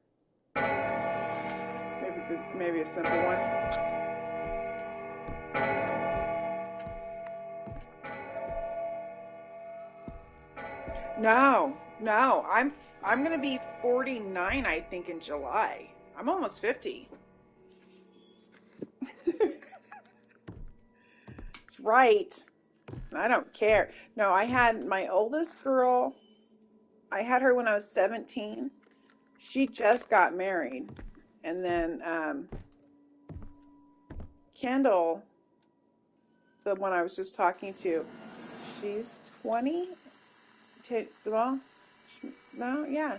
Maybe a simple one. No, no. I'm gonna be 49, I think, in July. I'm almost 50. It's right. I don't care. No, I had my oldest girl. I had her when I was 17. She just got married, and then Kendall, the one I was just talking to, she's 20. Well, no, yeah.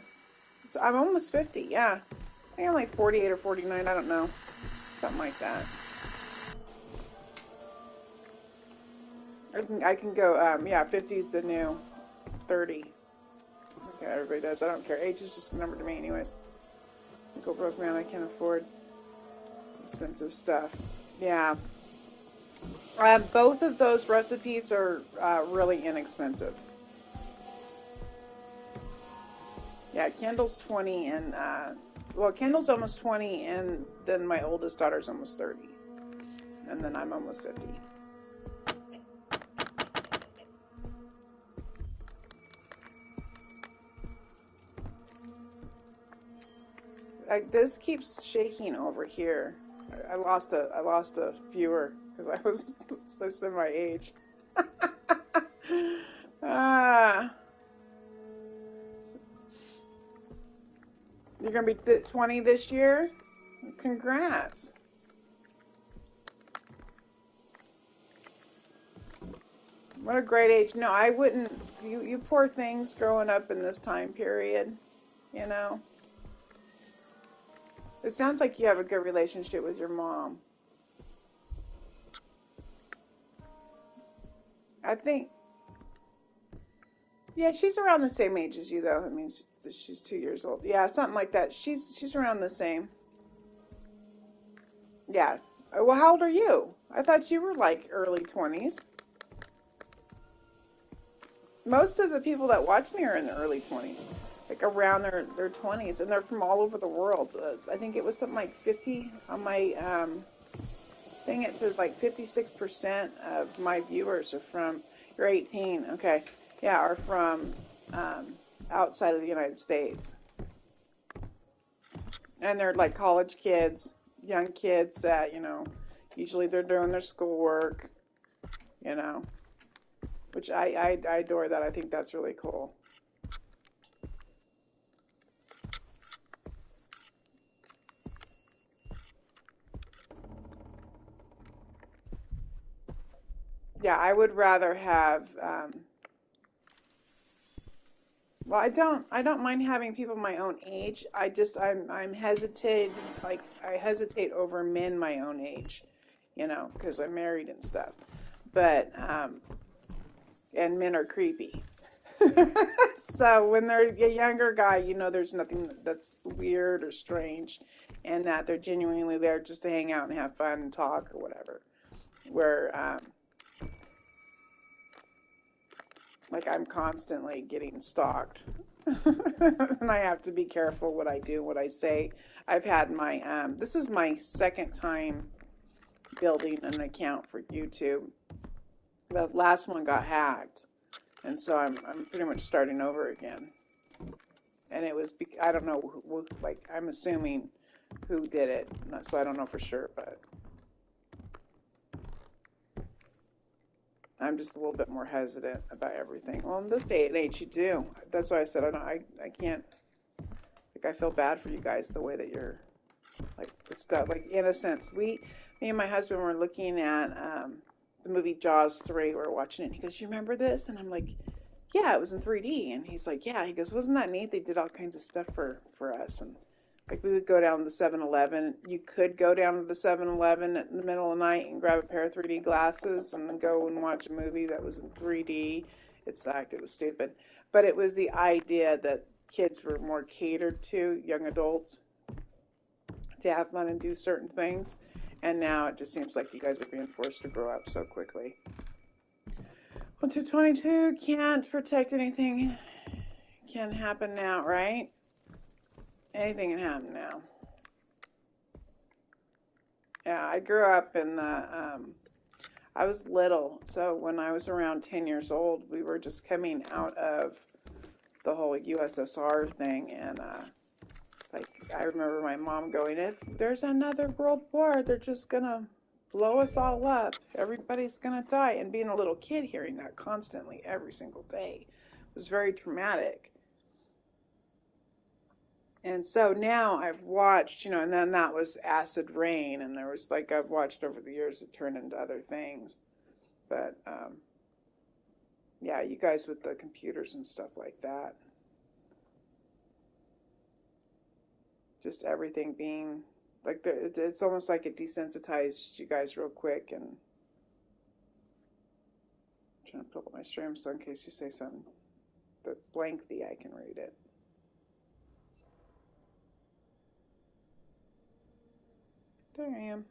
So I'm almost 50. Yeah, I think I'm like 48 or 49. I don't know, something like that. I can go. Yeah, 50 is the new 30. Okay, everybody does. I don't care. Age is just a number to me, anyways. Go broke man. I can't afford expensive stuff. Yeah. Both of those recipes are really inexpensive. Yeah, Kendall's 20 and well, Kendall's almost 20, and then my oldest daughter's almost 30, and then I'm almost 50. This keeps shaking over here. I lost a viewer because I was listening my age. Ah, you're gonna be 20 this year? Congrats. What a great age. No, I wouldn't. You poor things growing up in this time period, you know. It sounds like you have a good relationship with your mom. I think, yeah, she's around the same age as you, though. I mean, she's 2 years old. Yeah, something like that. She's around the same. Yeah. Well, how old are you? I thought you were like early 20s. Most of the people that watch me are in the early 20s, like around their 20s, and they're from all over the world. I think it was something like 50 on my thing. It said like 56% of my viewers are from, you're 18, okay, yeah, are from outside of the United States. And they're like college kids, young kids that, usually they're doing their schoolwork, you know. Which I adore that. I think that's really cool. Yeah, I would rather have. Well, I don't mind having people my own age. I'm hesitate. Like I hesitate over men my own age, because I'm married and stuff. But and men are creepy. So when they're a younger guy, there's nothing that's weird or strange, and that they're genuinely there just to hang out and have fun and talk or whatever. Where like I'm constantly getting stalked, and I have to be careful what I do, what I say. I've had this is my second time building an account for YouTube. The last one got hacked, and so I'm pretty much starting over again. And it was, I don't know, like I'm assuming who did it, so I don't know for sure, but I'm just a little bit more hesitant about everything. Well, in this day and age, you do. That's why I said I can't. Like I feel bad for you guys the way that you're, like it's that like innocence. Me and my husband were looking at the movie Jaws 3. We were watching it. And he goes, "You remember this?" And I'm like, "Yeah, it was in 3D." And he's like, "Yeah." He goes, "Wasn't that neat? They did all kinds of stuff for us." And like we would go down to the 7-Eleven. You could go down to the 7-Eleven in the middle of the night and grab a pair of 3D glasses and then go and watch a movie that was in 3D. It sucked. It was stupid. But it was the idea that kids were more catered to, young adults, to have fun and do certain things. And now it just seems like you guys are being forced to grow up so quickly. 222 can't protect anything. Can happen now, right? Anything can happen now. Yeah, I grew up in the, I was little, so when I was around 10 years old, we were just coming out of the whole USSR thing, and like I remember my mom going, if there's another world war, they're just gonna blow us all up. Everybody's gonna die. And being a little kid hearing that constantly every single day was very traumatic. And so now I've watched, and then that was acid rain, and there was like I've watched over the years it turned into other things. But yeah, you guys with the computers and stuff like that. Just everything being like it's almost like it desensitized you guys real quick. And I'm trying to pull up my stream so in case you say something that's lengthy, I can read it. There I am.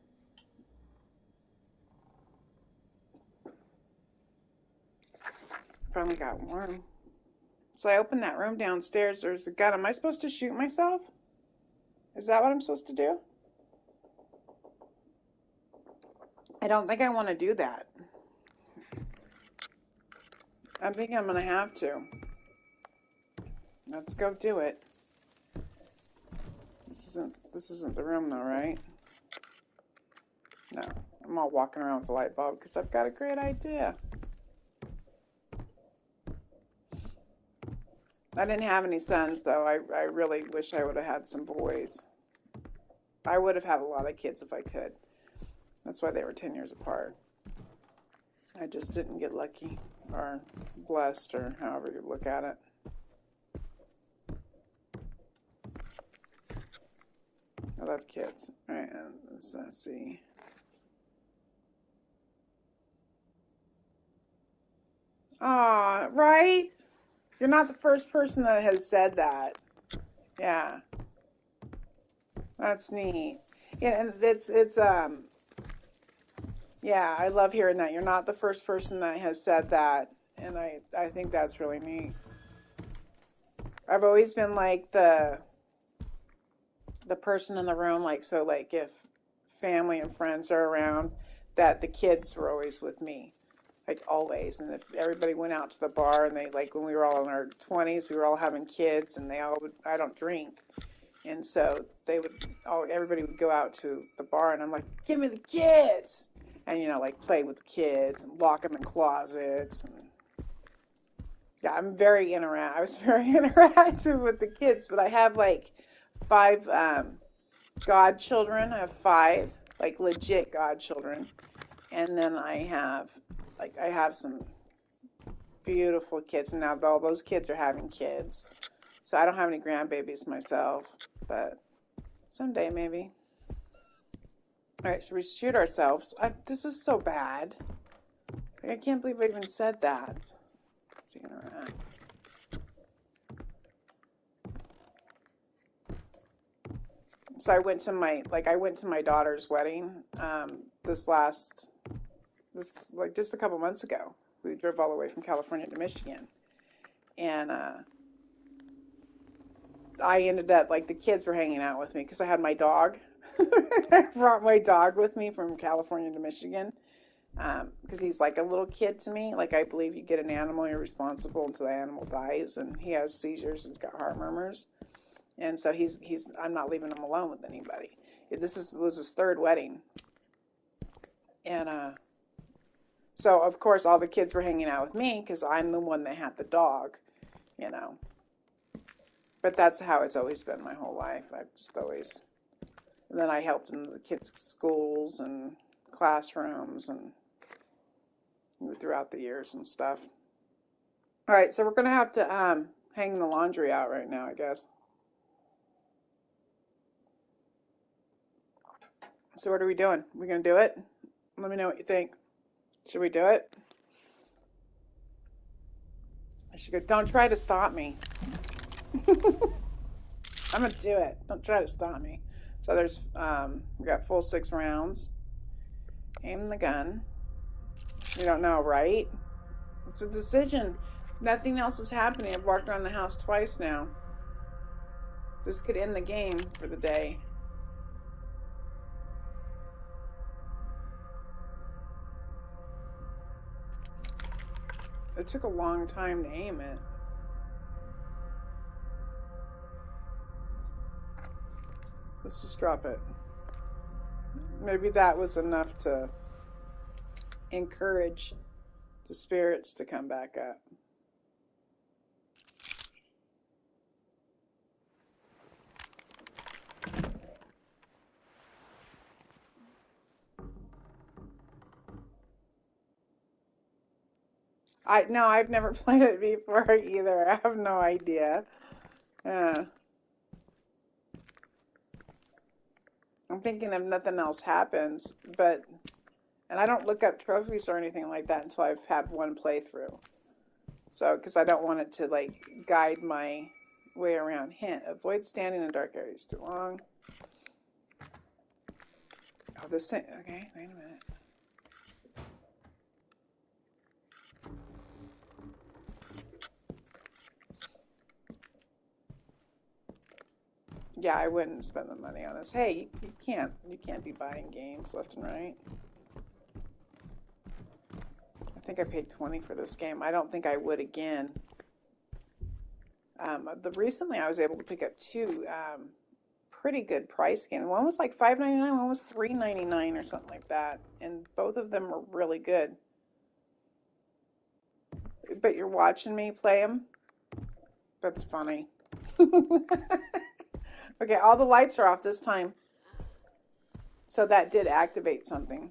Finally got warm. So I opened that room downstairs. There's a gun. Am I supposed to shoot myself? Is that what I'm supposed to do? I don't think I want to do that. I think I'm gonna have to. Let's go do it. This isn't the room though, right? No. I'm all walking around with a light bulb because I've got a great idea. I didn't have any sons though. I really wish I would have had some boys. I would have had a lot of kids if I could. That's why they were 10 years apart. I just didn't get lucky or blessed or however you look at it. I love kids. All right, let's see. Aw, right? You're not the first person that has said that. Yeah. That's neat. Yeah, and it's yeah, I love hearing that. You're not the first person that has said that, and I think that's really neat. I've always been like the person in the room, like, so like if family and friends are around, that the kids were always with me, like always. And if everybody went out to the bar and they, like when we were all in our 20s, we were all having kids, and they all would, I don't drink. And so everybody would go out to the bar, and I'm like, give me the kids. And, like play with the kids and lock them in closets. And yeah, I was very interactive with the kids, but I have like 5 godchildren. I have 5, like legit godchildren. And then I have some beautiful kids. And now all those kids are having kids. So I don't have any grandbabies myself, but someday maybe. All right, should we shoot ourselves? This is so bad. I can't believe I even said that. Let's see, interact. So I went to my daughter's wedding this like just a couple months ago. We drove all the way from California to Michigan, and I ended up, like, the kids were hanging out with me because I had my dog. I brought my dog with me from California to Michigan because he's like a little kid to me. Like, I believe you get an animal, you're responsible until the animal dies, and he has seizures and he's got heart murmurs. And so I'm not leaving him alone with anybody. Was his 3rd wedding. And so, of course, all the kids were hanging out with me because I'm the one that had the dog, But that's how it's always been my whole life. I've just always... And then I helped in the kids' schools and classrooms and throughout the years and stuff. All right, so we're going to have to hang the laundry out right now, I guess. So what are we doing? We going to do it? Let me know what you think. Should we do it? I should go. Don't try to stop me. I'm going to do it. Don't try to stop me. So there's, we got full 6 rounds. Aim the gun. You don't know, right? It's a decision. Nothing else is happening. I've walked around the house twice now. This could end the game for the day. It took a long time to aim it. Let's just drop it. Maybe that was enough to encourage the spirits to come back up. No, I've never played it before either. I have no idea. I'm thinking if nothing else happens, and I don't look up trophies or anything like that until I've had one playthrough. So, because I don't want it to like guide my way around. Hint: avoid standing in dark areas too long. Oh, this thing. Okay, wait a minute. Yeah, I wouldn't spend the money on this. Hey, you can't be buying games left and right. I think I paid 20 for this game. I don't think I would again. Recently I was able to pick up two pretty good price games. One was like $5.99, one was $3.99 or something like that, and both of them were really good. But you're watching me play them? That's funny. Okay, all the lights are off this time. So that did activate something.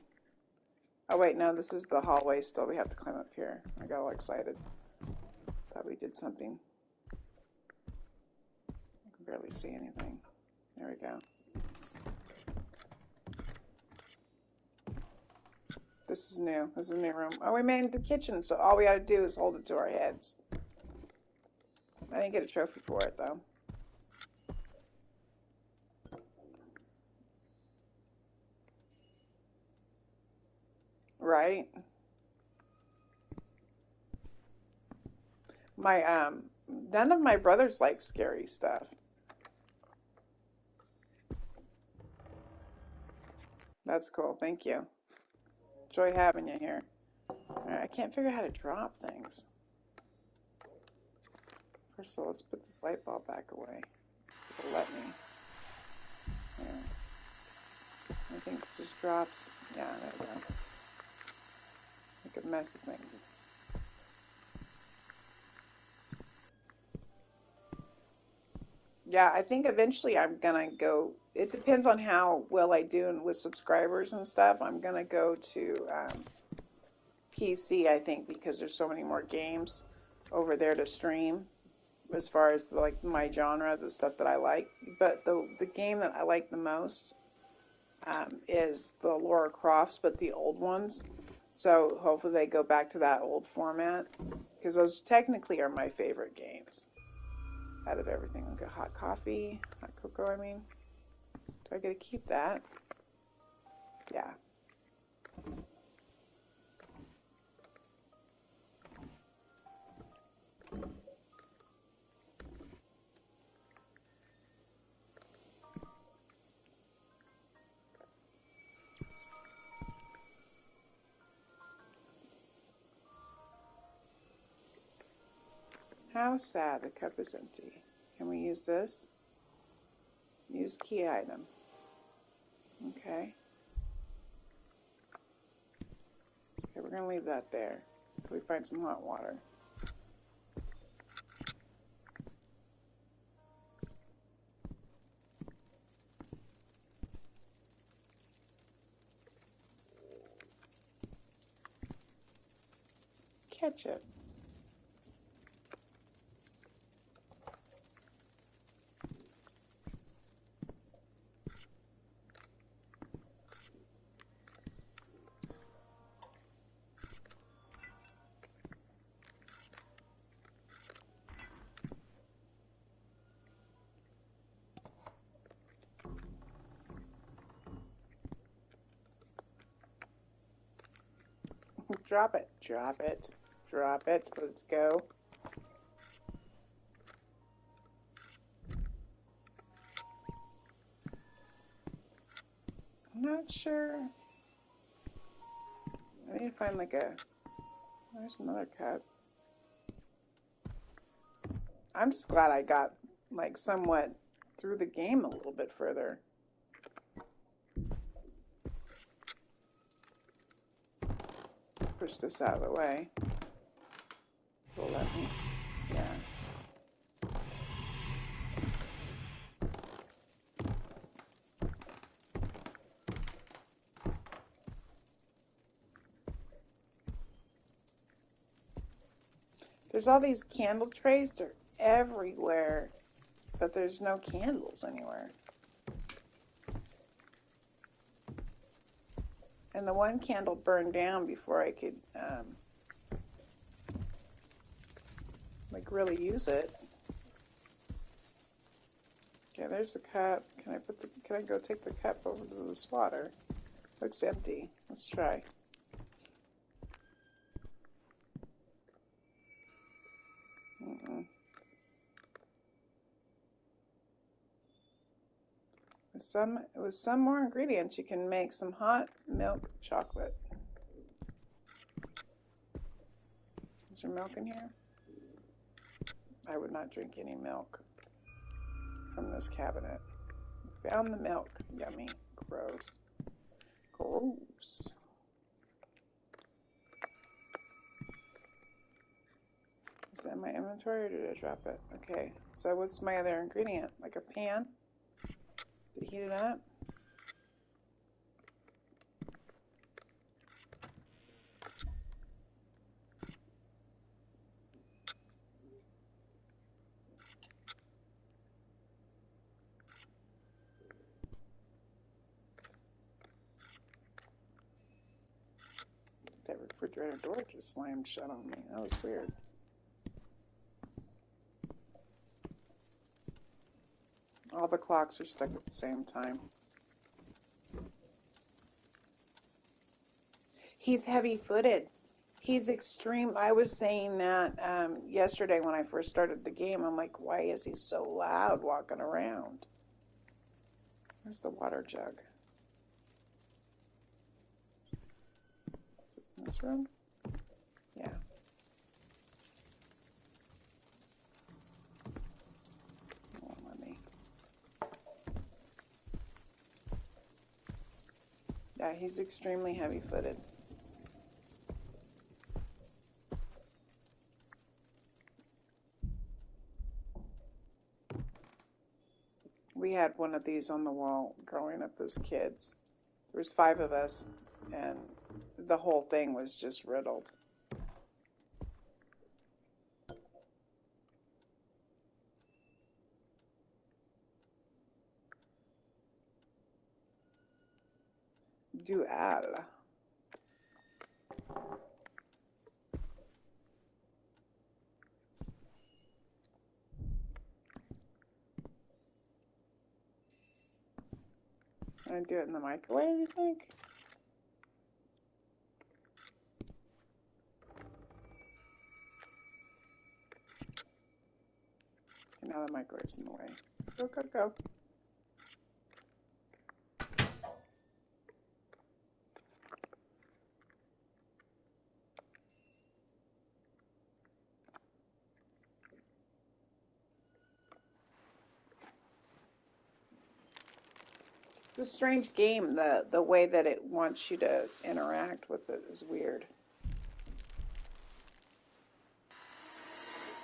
Oh wait, no, this is the hallway still. We have to climb up here. I got all excited. Thought we did something. I can barely see anything. There we go. This is new. This is a new room. Oh, we made the kitchen, so all we gotta do is hold it to our heads. I didn't get a trophy for it, though. Right? None of my brothers like scary stuff. That's cool. Thank you. Enjoy having you here. All right, I can't figure out how to drop things. First of all, let's put this light bulb back away. It'll let me. There. I think it just drops. Yeah, there we go. Make a mess of things. Yeah, I think eventually I'm gonna go. It depends on how well I do with subscribers and stuff. I'm gonna go to PC, I think, because there's so many more games over there to stream as far as like my genre, the stuff that I like. But the game that I like the most is the Lara Crofts, but the old ones. So hopefully they go back to that old format, because those technically are my favorite games out of everything. I'll get hot coffee, hot cocoa, I mean. Do I get to keep that? Yeah. How sad, the cup is empty. Can we use this? Use key item. Okay. Okay, we're going to leave that there until we find some hot water. Ketchup. Drop it, drop it, drop it. Let's go. not sure. I need to find like a... There's another cup. I'm just glad I got like somewhat through the game a little bit further. Push this out of the way. Will let me. Yeah. There's all these candle trays. They're everywhere, but there's no candles anywhere. And the one candle burned down before I could like really use it. Okay, there's the cup. Can I go take the cup over to this water? Looks empty. Let's try. With some more ingredients, you can make some hot milk chocolate. Is there milk in here? I would not drink any milk from this cabinet. Found the milk. Yummy. Gross. Gross. Is that in my inventory or did I drop it? Okay. So what's my other ingredient? Like a pan? To heat it up? That refrigerator door just slammed shut on me. That was weird. All the clocks are stuck at the same time. He's heavy-footed. He's extreme. I was saying that yesterday when I first started the game. I'm like, why is he so loud walking around? Where's the water jug? Is it in this room? Yeah. Won't let me. Yeah, he's extremely heavy-footed. We had one of these on the wall growing up as kids. There was 5 of us, and the whole thing was just riddled. Dual. Can I do it in the microwave, you think? And now the microwave's in the way. Go, go, go. It's a strange game. The way that it wants you to interact with it is weird.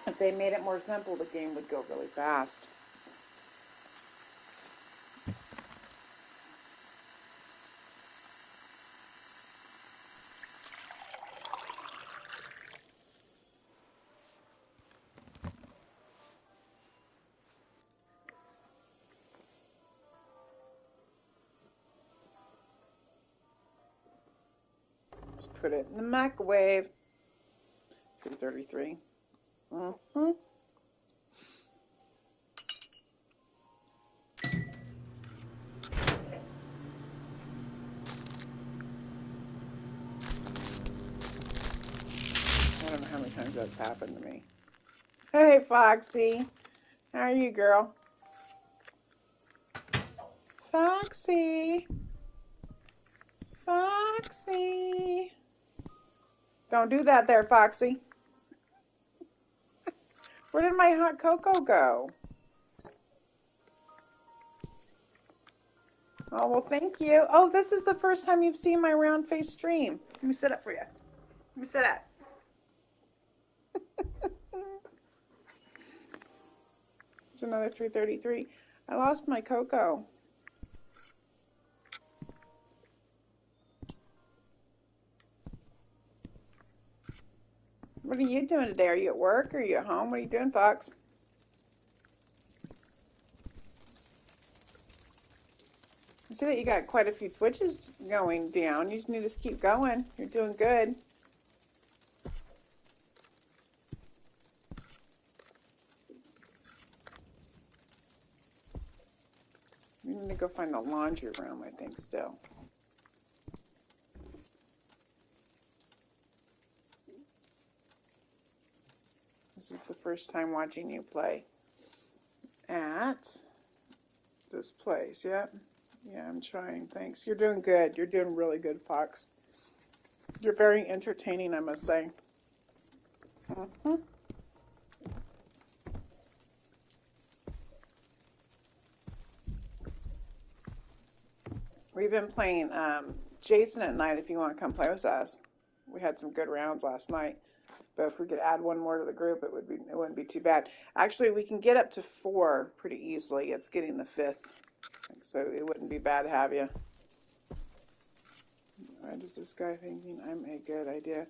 If they made it more simple, the game would go really fast. Let's put it in the microwave. 233. Mm-hmm. I don't know how many times that's happened to me. Hey, Foxy. How are you, girl? Foxy. Foxy. Don't do that there, Foxy. Where did my hot cocoa go? Oh, well, thank you. Oh, this is the first time you've seen my round face stream. Let me sit up for you. Let me sit up. There's another 333. I lost my cocoa. What are you doing today? Are you at work? Or are you at home? What are you doing, Fox? I see that you got quite a few Twitches going down. You just need to keep going. You're doing good. We need to go find the laundry room, I think, still. This is the first time watching you play at this place. Yep. Yeah, I'm trying. Thanks. You're doing good. You're doing really good, Fox. You're very entertaining, I must say. Mm-hmm. We've been playing Jason at night if you want to come play with us. We had some good rounds last night. But if we could add one more to the group, it wouldn't be too bad. Actually, we can get up to 4 pretty easily. It's getting the 5th. So it wouldn't be bad to have you. Why is this guy thinking I'm a good idea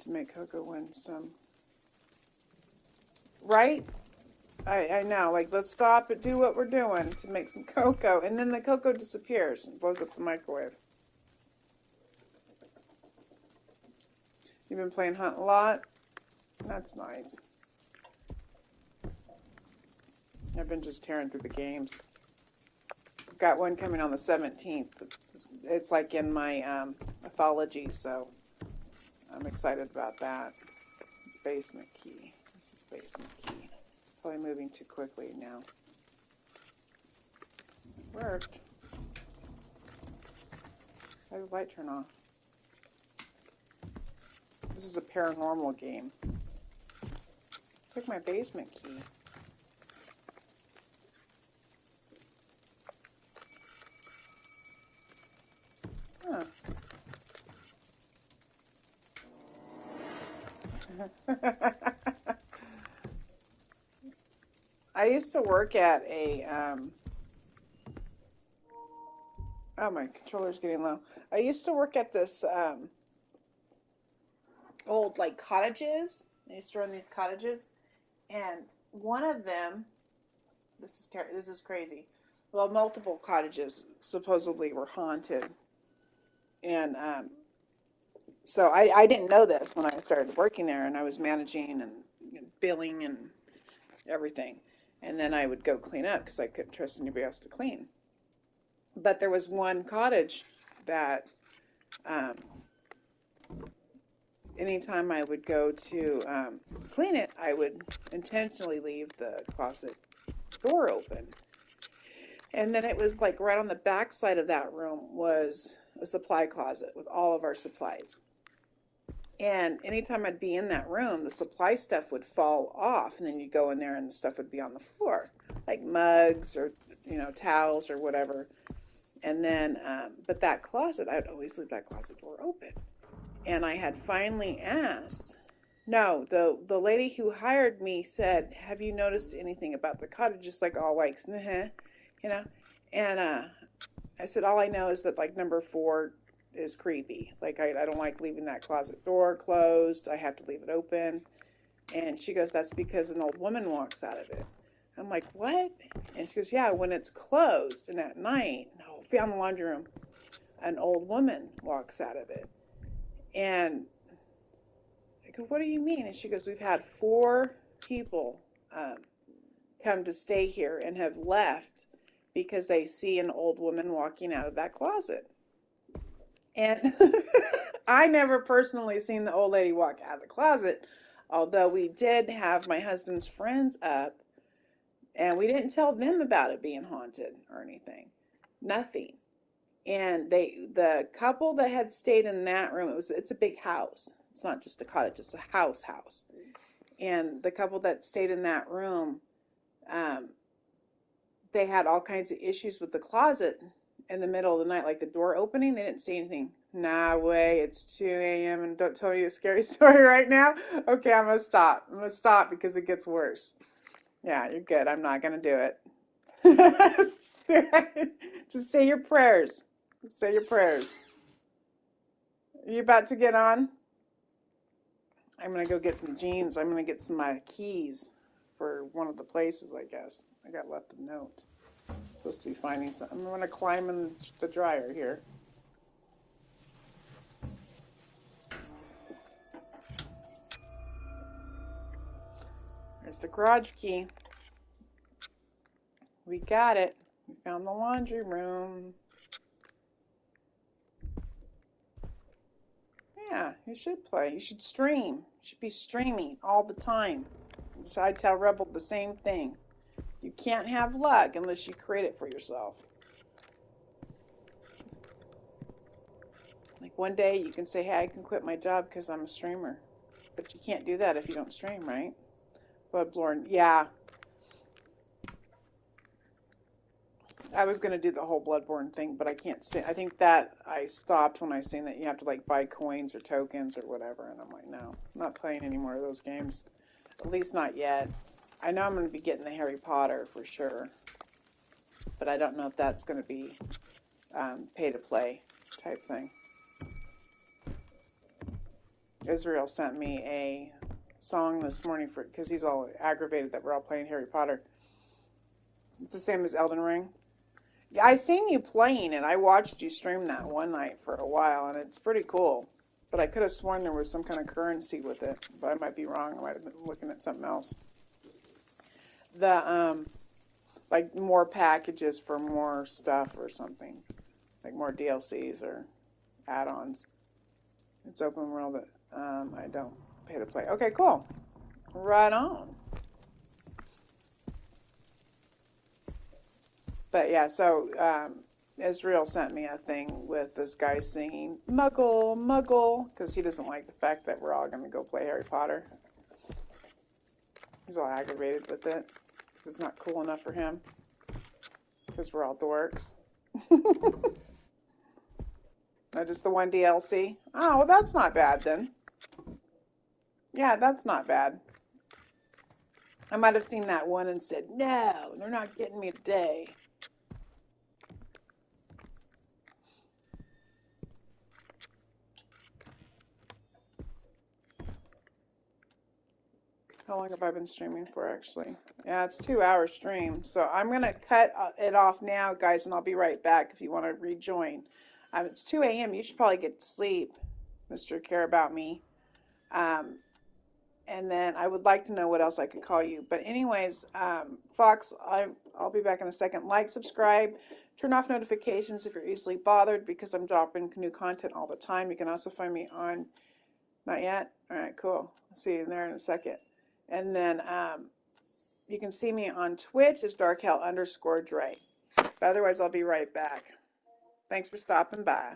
to make cocoa when some... Right? I know. Like, let's stop and do what we're doing to make some cocoa. And then the cocoa disappears and blows up the microwave. You've been playing Hunt a lot? That's nice. I've been just tearing through the games. I've got one coming on the 17th. It's like in my mythology, so I'm excited about that. It's basement key. This is basement key. Probably moving too quickly now. It worked. How did the light turn off? This is a paranormal game. Took my basement key. Huh. I used to work at a, oh, my controller's getting low. I used to work at this old, like, cottages. I used to run these cottages. And one of them, this is crazy. Well, multiple cottages supposedly were haunted. And so I didn't know this when I started working there, and I was managing and billing and everything. And then I would go clean up because I couldn't trust anybody else to clean. But there was one cottage that anytime I would go to clean it, I would intentionally leave the closet door open. And then it was like right on the back side of that room was a supply closet with all of our supplies. And anytime I'd be in that room, the supply stuff would fall off, and then you'd go in there and the stuff would be on the floor, like mugs or, towels or whatever. And then, but that closet, I would always leave that closet door open. And I had finally asked, no, the lady who hired me said, have you noticed anything about the cottage? Just like all like, and I said, all I know is that like number 4 is creepy. Like I don't like leaving that closet door closed. I have to leave it open. And she goes, that's because an old woman walks out of it. I'm like, what? And she goes, yeah, when it's closed and at night, found the laundry room, an old woman walks out of it. And I go, what do you mean? And she goes, we've had 4 people come to stay here and have left because they see an old woman walking out of that closet. And I never personally seen the old lady walk out of the closet, although we did have my husband's friends up, and we didn't tell them about it being haunted or anything. Nothing. And the couple that had stayed in that room, it's a big house. It's not just a cottage, it's a house. And the couple that stayed in that room, um, they had all kinds of issues with the closet in the middle of the night, like the door opening. They didn't see anything. Nah, way, it's 2 a.m. and don't tell me a scary story right now. Okay, I'm gonna stop. I'm gonna stop because it gets worse. Yeah, you're good. I'm not gonna do it. Just say your prayers. Say your prayers. Are you about to get on? I'm gonna go get some jeans. I'm gonna get some my keys for one of the places, I guess. I got left a note. Supposed to be finding something. I'm gonna climb in the dryer here. There's the garage key. We got it. We found the laundry room. Yeah, you should play. You should stream. You should be streaming all the time. So I tell Rebel the same thing. You can't have luck unless you create it for yourself. Like one day you can say, hey, I can quit my job because I'm a streamer. But you can't do that if you don't stream, right? Bloodborne, yeah. I was going to do the whole Bloodborne thing, but I can't stay. I think that I stopped when I seen that you have to like buy coins or tokens or whatever. And I'm like, no, I'm not playing any more of those games. At least not yet. I know I'm going to be getting the Harry Potter for sure. But I don't know if that's going to be pay to play type thing. Israel sent me a song this morning because he's all aggravated that we're all playing Harry Potter. It's the same as Elden Ring. Yeah, I seen you playing it. I watched you stream that one night for a while, and it's pretty cool. But I could have sworn there was some kind of currency with it, but I might be wrong. I might have been looking at something else. The like more packages for more stuff or something, like more DLCs or add-ons. It's open world, but I don't pay to play. Okay, cool. Right on. But yeah, so Israel sent me a thing with this guy singing Muggle, Muggle, because he doesn't like the fact that we're all going to go play Harry Potter. He's all aggravated with it. It's not cool enough for him because we're all dorks. No, just the one DLC. Oh, well, that's not bad then. Yeah, that's not bad. I might have seen that one and said, no, they're not getting me today. How long have I been streaming for, actually? Yeah, it's 2 hour stream. So I'm going to cut it off now, guys, and I'll be right back if you want to rejoin. It's 2 a.m. You should probably get to sleep, Mr. Care About Me. And then I would like to know what else I could call you. But anyways, Fox, I'll be back in a second. Like, subscribe, turn off notifications if you're easily bothered because I'm dropping new content all the time. You can also find me on, not yet? All right, cool. I'll see you there in a second. And then you can see me on Twitch as darkhell_Dre. But otherwise, I'll be right back. Thanks for stopping by.